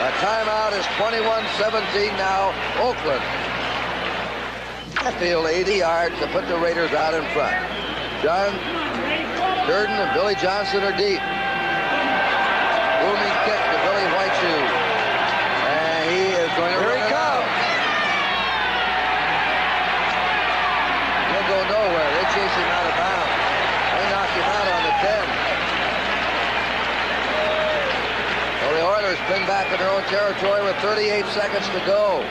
A timeout is 21-17 now, Oakland. Field 80 yards to put the Raiders out in front. John Durden and Billy Johnson are deep. Booming kick to Billy Whiteshoe. And he is going to run it out. He'll go nowhere. They chase him out of bounds. They knock him out on the 10. Well, the Oilers pin back in their own territory with 38 seconds to go.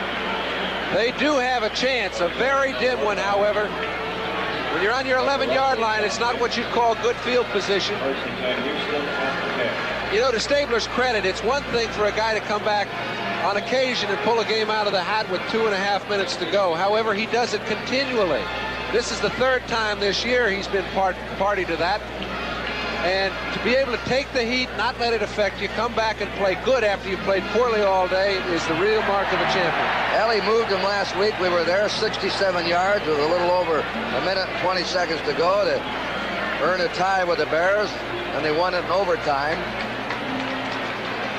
They do have a chance, a very dim one, however. When you're on your 11-yard line, it's not what you'd call good field position. You know, to Stabler's credit, it's one thing for a guy to come back on occasion and pull a game out of the hat with 2.5 minutes to go. However, he does it continually. This is the 3rd time this year he's been party to that. And to be able to take the heat, not let it affect you, come back and play good after you played poorly all day is the real mark of a champion. Ellie moved him last week. We were there, 67 yards with a little over a minute and 20 seconds to go to earn a tie with the Bears, and they won it in overtime.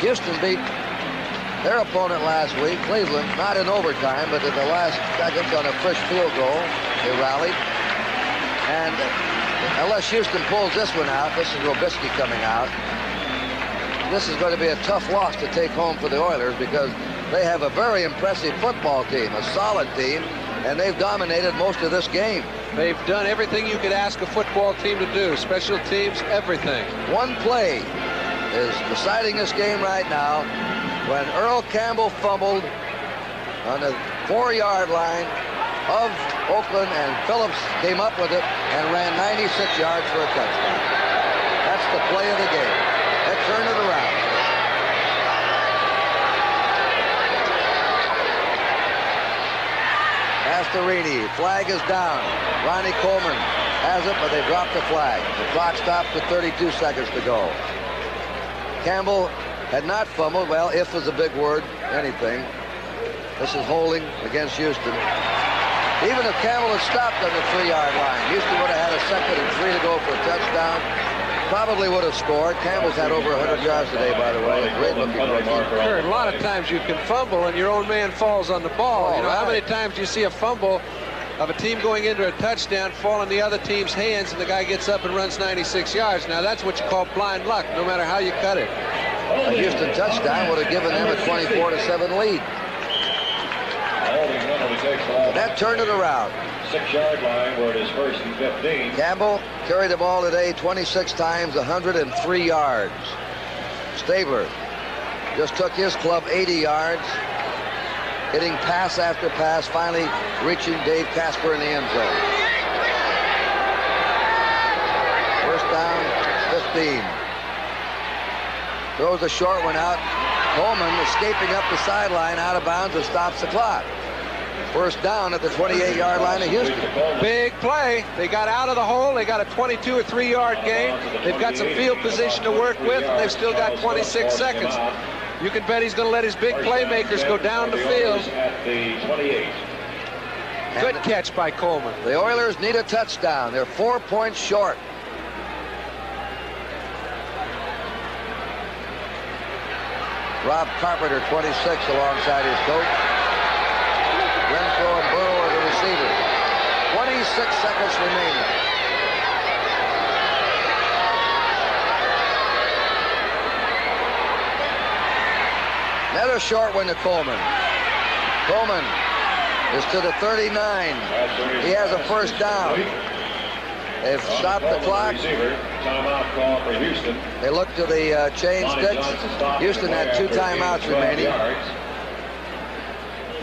Houston beat their opponent last week, Cleveland, not in overtime, but in the last seconds on a fresh field goal. They rallied. And unless Houston pulls this one out, this is Robisky coming out, this is going to be a tough loss to take home for the Oilers because they have a very impressive football team, a solid team, and they've dominated most of this game. They've done everything you could ask a football team to do, special teams, everything. One play is deciding this game right now when Earl Campbell fumbled on the 4-yard line of Oakland, and Phillips came up with it and ran 96 yards for a touchdown. That's the play of the game. That turned it around. Pastorini, flag is down. Ronnie Coleman has it, but they dropped the flag. The clock stops with 32 seconds to go. Campbell had not fumbled. Well, if is a big word, anything. This is holding against Houston. Even if Campbell had stopped on the 3-yard line, Houston would have had a 2nd and 3 to go for a touchdown. Probably would have scored. Campbell's had over 100 yards today, by the way. A great looking rookie. Sure, a lot of times you can fumble and your own man falls on the ball. You know, how many times do you see a fumble of a team going into a touchdown fall in the other team's hands and the guy gets up and runs 96 yards? Now that's what you call blind luck, no matter how you cut it. A Houston touchdown would have given them a 24-7 lead. That turned it around. 6-yard line where it is 1st and 15. Campbell carried the ball today 26 times, 103 yards. Stabler just took his club 80 yards, hitting pass after pass, finally reaching Dave Casper in the end zone. 1st down, 15. Throws a short one out. Coleman escaping up the sideline out of bounds and stops the clock. 1st down at the 28-yard line of Houston. Big play. They got out of the hole. They got a 22 or 3-yard gain. They've got some field position to work with, and they've still got 26 seconds. You can bet he's going to let his big playmakers go down the field. Good catch by Coleman. The Oilers need a touchdown. They're 4 points short. Rob Carpenter, 26, alongside his coach. Renfro and Burrow are the receivers. 26 seconds remaining. a short one to Coleman. Coleman is to the 39. He has a first down. They've stopped the clock. Timeout call for Houston. They look to the chain sticks. Houston had 2 timeouts remaining.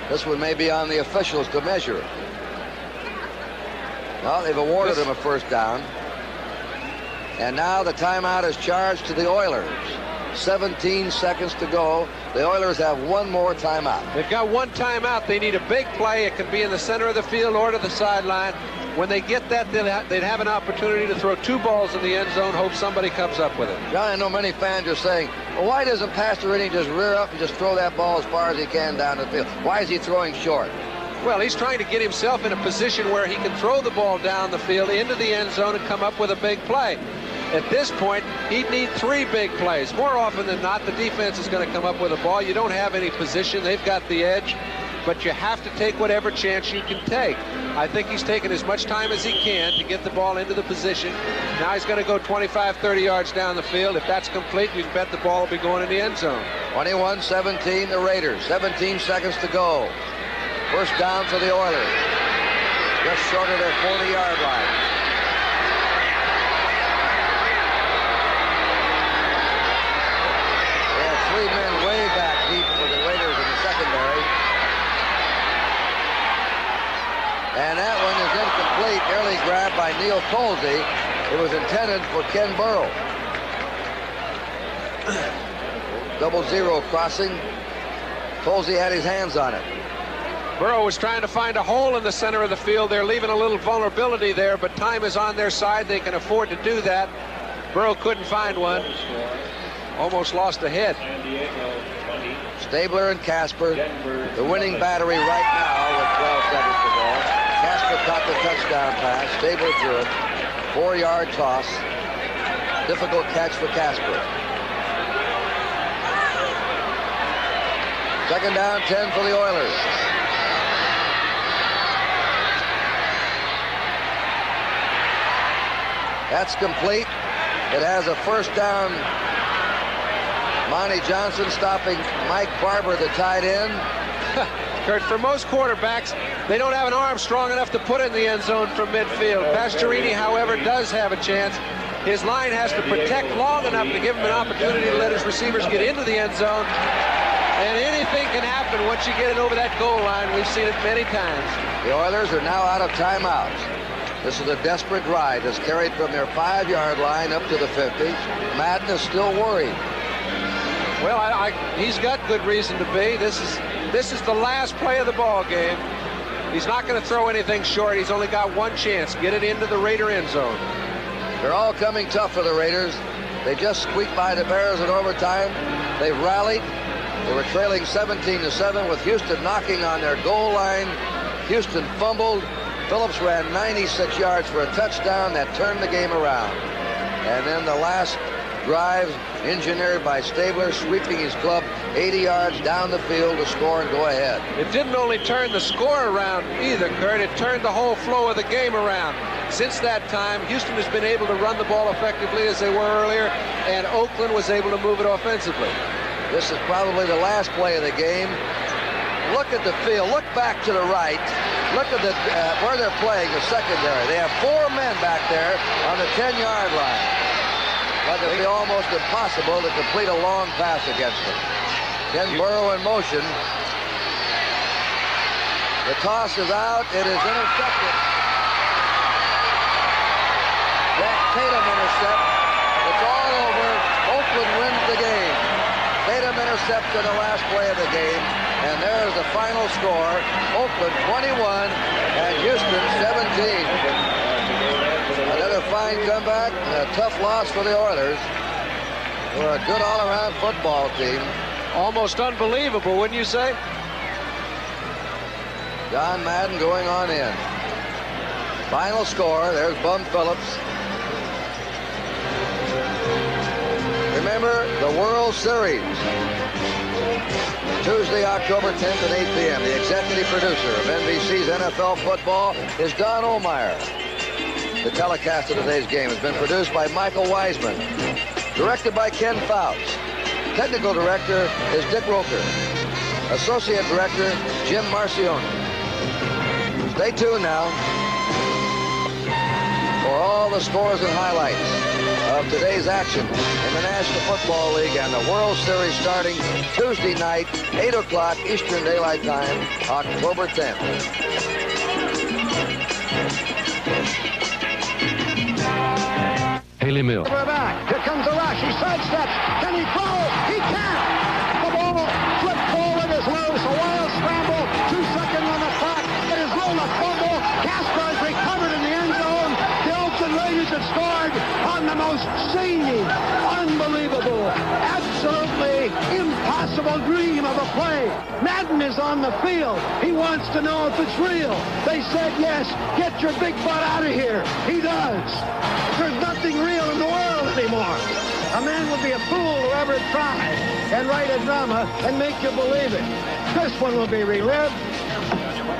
This one may be on the officials to measure. Well, they've awarded him a first down. And now the timeout is charged to the Oilers. 17 seconds to go. The Oilers have one more timeout. They've got one timeout. They need a big play. It could be in the center of the field or to the sideline. When they get that, they'd have an opportunity to throw 2 balls in the end zone, hope somebody comes up with it. John, I know many fans are saying, well, why doesn't Pastorini just rear up and just throw that ball as far as he can down the field? Why is he throwing short? Well, he's trying to get himself in a position where he can throw the ball down the field into the end zone and come up with a big play. At this point, he'd need 3 big plays. More often than not, the defense is going to come up with a ball. You don't have any position. They've got the edge, but you have to take whatever chance you can take. I think he's taken as much time as he can to get the ball into the position. Now he's going to go 25, 30 yards down the field. If that's complete, you can bet the ball will be going in the end zone. 21-17, the Raiders. 17 seconds to go. First down for the Oilers. Just short of their 40-yard line. They have 3 men way back deep for the Raiders in the secondary. And that one is incomplete, nearly grabbed by Neil Colsey. It was intended for Ken Burrow. 0-0 crossing. Colsey had his hands on it. Burrow was trying to find a hole in the center of the field. They're leaving a little vulnerability there, but time is on their side. They can afford to do that. Burrow couldn't find one. Almost lost a head. Stabler and Casper, the winning battery right now with 12 seconds to go. Casper caught the touchdown pass. Stabler threw it. 4-yard toss. Difficult catch for Casper. Second down, 10 for the Oilers. That's complete. It has a first down. Monty Johnson stopping Mike Barber, the tight end. Kurt, for most quarterbacks, they don't have an arm strong enough to put in the end zone from midfield. Pastorini, however, does have a chance. His line has to protect long enough to give him an opportunity to let his receivers get into the end zone. And anything can happen once you get it over that goal line. We've seen it many times. The Oilers are now out of timeouts. This is a desperate ride that's carried from their 5-yard line up to the 50. Madden is still worried. Well, he's got good reason to be. This is the last play of the ball game. He's not going to throw anything short. He's only got one chance. Get it into the Raider end zone. They're all coming tough for the Raiders. They just squeaked by the Bears in overtime. They've rallied. They were trailing 17-7 with Houston knocking on their goal line. Houston fumbled. Phillips ran 96 yards for a touchdown that turned the game around. And then the last drive engineered by Stabler, sweeping his club 80 yards down the field to score and go ahead. It didn't only turn the score around either, Kurt. It turned the whole flow of the game around. Since that time, Houston has been able to run the ball effectively as they were earlier, and Oakland was able to move it offensively. This is probably the last play of the game. Look at the field. Look back to the right. Look at where they're playing, the secondary. They have 4 men back there on the 10-yard line. But it'll be almost impossible to complete a long pass against them. Ken Burrow in motion. The toss is out. It is intercepted. Jack Tatum intercept. It's all over. Oakland wins the game. Tatum intercepts in the last play of the game. And there's the final score. Oakland 21 and Houston 17. Another fine comeback, a tough loss for the Oilers. We're a good all-around football team. Almost unbelievable, wouldn't you say? John Madden going on in. Final score, there's Bum Phillips. Remember, the World Series. Tuesday, October 10th at 8 p.m. The executive producer of NBC's NFL football is Don Ohlmeyer. The telecast of today's game has been produced by Michael Wiseman. Directed by Ken Fouts. Technical director is Dick Roker. Associate Director Jim Marcione. Stay tuned now for all the scores and highlights of today's action in the National Football League and the World Series starting Tuesday night, 8 o'clock Eastern Daylight Time, October 10th. Haley Mills. Here comes the rush. He sidesteps. Can he throw? He can't. The ball flipped forward is loose. A wild scramble. 2 seconds on the clock. It is rolled a fumble. Casper has recovered in the end zone. The Oakland Raiders have scored on the most zany, unbelievable, absolutely impossible dream of a play. Madden is on the field. He wants to know if it's real. They said yes. Get your big butt out of here. He does. There's nothing real in the world anymore. A man would be a fool who ever tried and write a drama and make you believe it. This one will be relived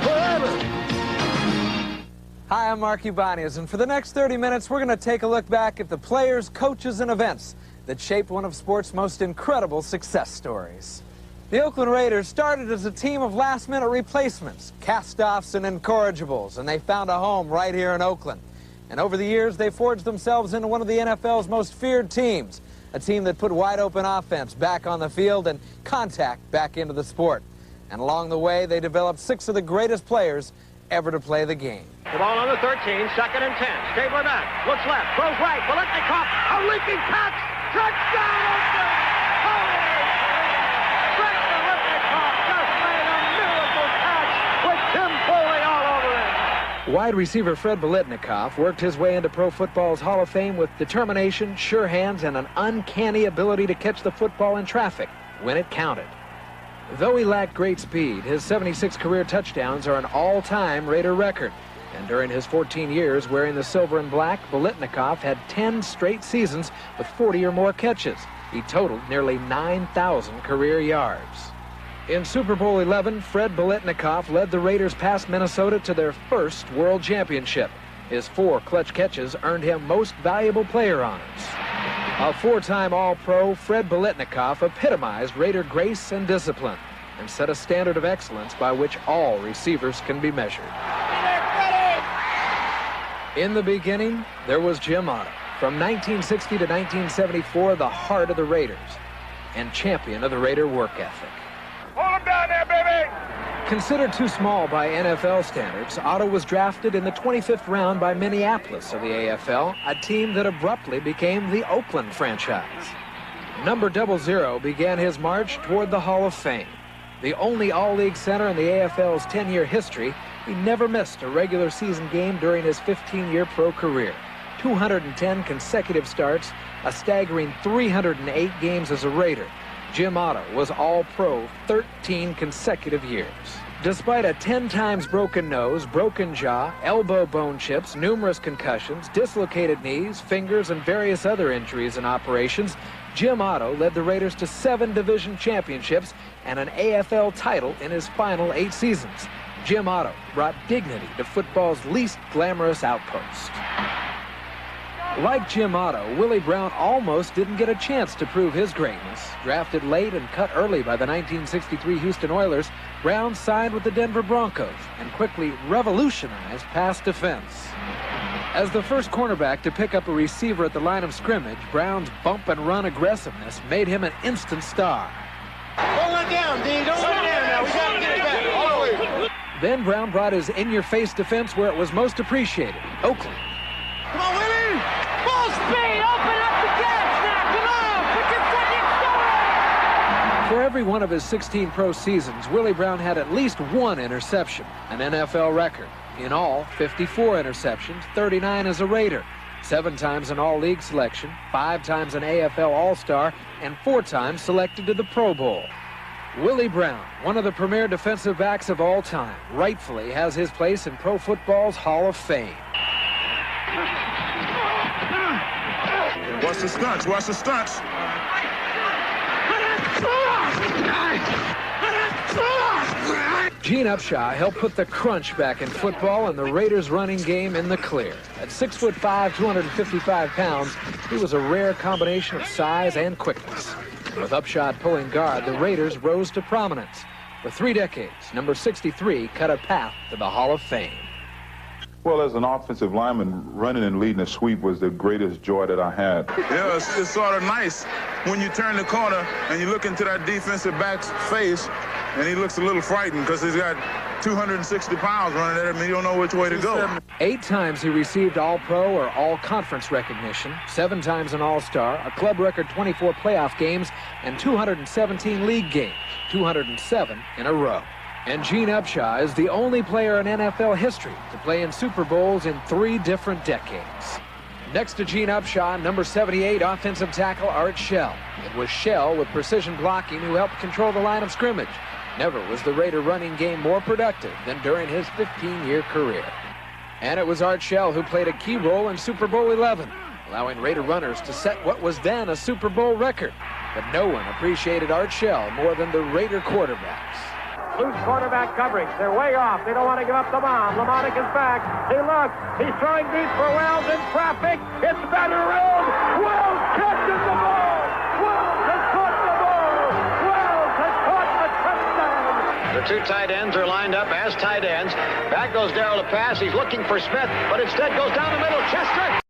forever. Hi, I'm Mark Ubanias, and for the next 30 minutes, we're going to take a look back at the players, coaches, and events that shaped one of sports' most incredible success stories. The Oakland Raiders started as a team of last-minute replacements, cast-offs, and incorrigibles, and they found a home right here in Oakland. And over the years, they forged themselves into one of the NFL's most feared teams, a team that put wide-open offense back on the field and contact back into the sport. And along the way, they developed 6 of the greatest players ever to play the game. The ball on the 13, 2nd and 10. Stabler back, looks left, throws right. Biletnikoff, a leaping catch, touchdown Oakland! Holy Greg Biletnikoff just made a miracle catch with Tim Foley all over it. Wide receiver Fred Biletnikoff worked his way into pro football's Hall of Fame with determination, sure hands, and an uncanny ability to catch the football in traffic when it counted. Though he lacked great speed, his 76 career touchdowns are an all-time Raider record. And during his 14 years wearing the silver and black, Biletnikoff had 10 straight seasons with 40 or more catches. He totaled nearly 9,000 career yards. In Super Bowl 11, Fred Biletnikoff led the Raiders past Minnesota to their first World Championship. His 4 clutch catches earned him Most Valuable Player honors. A 4-time All-Pro, Fred Biletnikoff epitomized Raider grace and discipline and set a standard of excellence by which all receivers can be measured. In the beginning, there was Jim Otto. From 1960 to 1974, the heart of the Raiders and champion of the Raider work ethic. Hold him down there, baby! Considered too small by NFL standards, Otto was drafted in the 25th round by Minneapolis of the AFL, a team that abruptly became the Oakland franchise. Number 00 began his march toward the Hall of Fame. The only all-league center in the AFL's 10-year history, he never missed a regular season game during his 15-year pro career. 210 consecutive starts, a staggering 308 games as a Raider. Jim Otto was All-Pro 13 consecutive years. Despite a 10 times broken nose, broken jaw, elbow bone chips, numerous concussions, dislocated knees, fingers, and various other injuries and operations, Jim Otto led the Raiders to 7 division championships and an AFL title in his final 8 seasons. Jim Otto brought dignity to football's least glamorous outpost. Like Jim Otto, Willie Brown almost didn't get a chance to prove his greatness. Drafted late and cut early by the 1963 Houston Oilers, Brown signed with the Denver Broncos and quickly revolutionized pass defense. As the first cornerback to pick up a receiver at the line of scrimmage, Brown's bump and run aggressiveness made him an instant star. Don't let down, D. Don't let down now. We got to get it back. All the way. Then Brown brought his in-your-face defense where it was most appreciated, Oakland. Come on, Willie! Full speed, open up the gas now, come on, put your foot in, For every one of his 16 pro seasons, Willie Brown had at least 1 interception, an NFL record. In all, 54 interceptions, 39 as a Raider, 7 times an All-League selection, 5 times an AFL All-Star, and 4 times selected to the Pro Bowl. Willie Brown, one of the premier defensive backs of all time, rightfully has his place in pro football's Hall of Fame. Watch the stunts, watch the stunts. Gene Upshaw helped put the crunch back in football and the Raiders' running game in the clear. At 6'5", 255 pounds, he was a rare combination of size and quickness. With Upshaw pulling guard, the Raiders rose to prominence. For 3 decades, number 63 cut a path to the Hall of Fame. Well, as an offensive lineman, running and leading a sweep was the greatest joy that I had. Yeah, it's sort of nice when you turn the corner and you look into that defensive back's face, and he looks a little frightened because he's got 260 pounds running at him, and you don't know which way to go. 8 times he received All-Pro or All-Conference recognition, 7 times an All-Star, a club record 24 playoff games, and 217 league games, 207 in a row. And Gene Upshaw is the only player in NFL history to play in Super Bowls in 3 different decades. Next to Gene Upshaw, number 78 offensive tackle Art Shell. It was Shell with precision blocking who helped control the line of scrimmage. Never was the Raider running game more productive than during his 15-year career. And it was Art Shell who played a key role in Super Bowl 11, allowing Raider runners to set what was then a Super Bowl record. But no one appreciated Art Shell more than the Raider quarterbacks. Loose quarterback coverage. They're way off. They don't want to give up the bomb. Lamonica is back. He looks. He's throwing deep for Wells in traffic. It's Vanderbilt. Wells catches the ball. Wells has caught the ball. Wells has caught the touchdown. The 2 tight ends are lined up as tight ends. Back goes Darrell to pass. He's looking for Smith, but instead goes down the middle. Chester.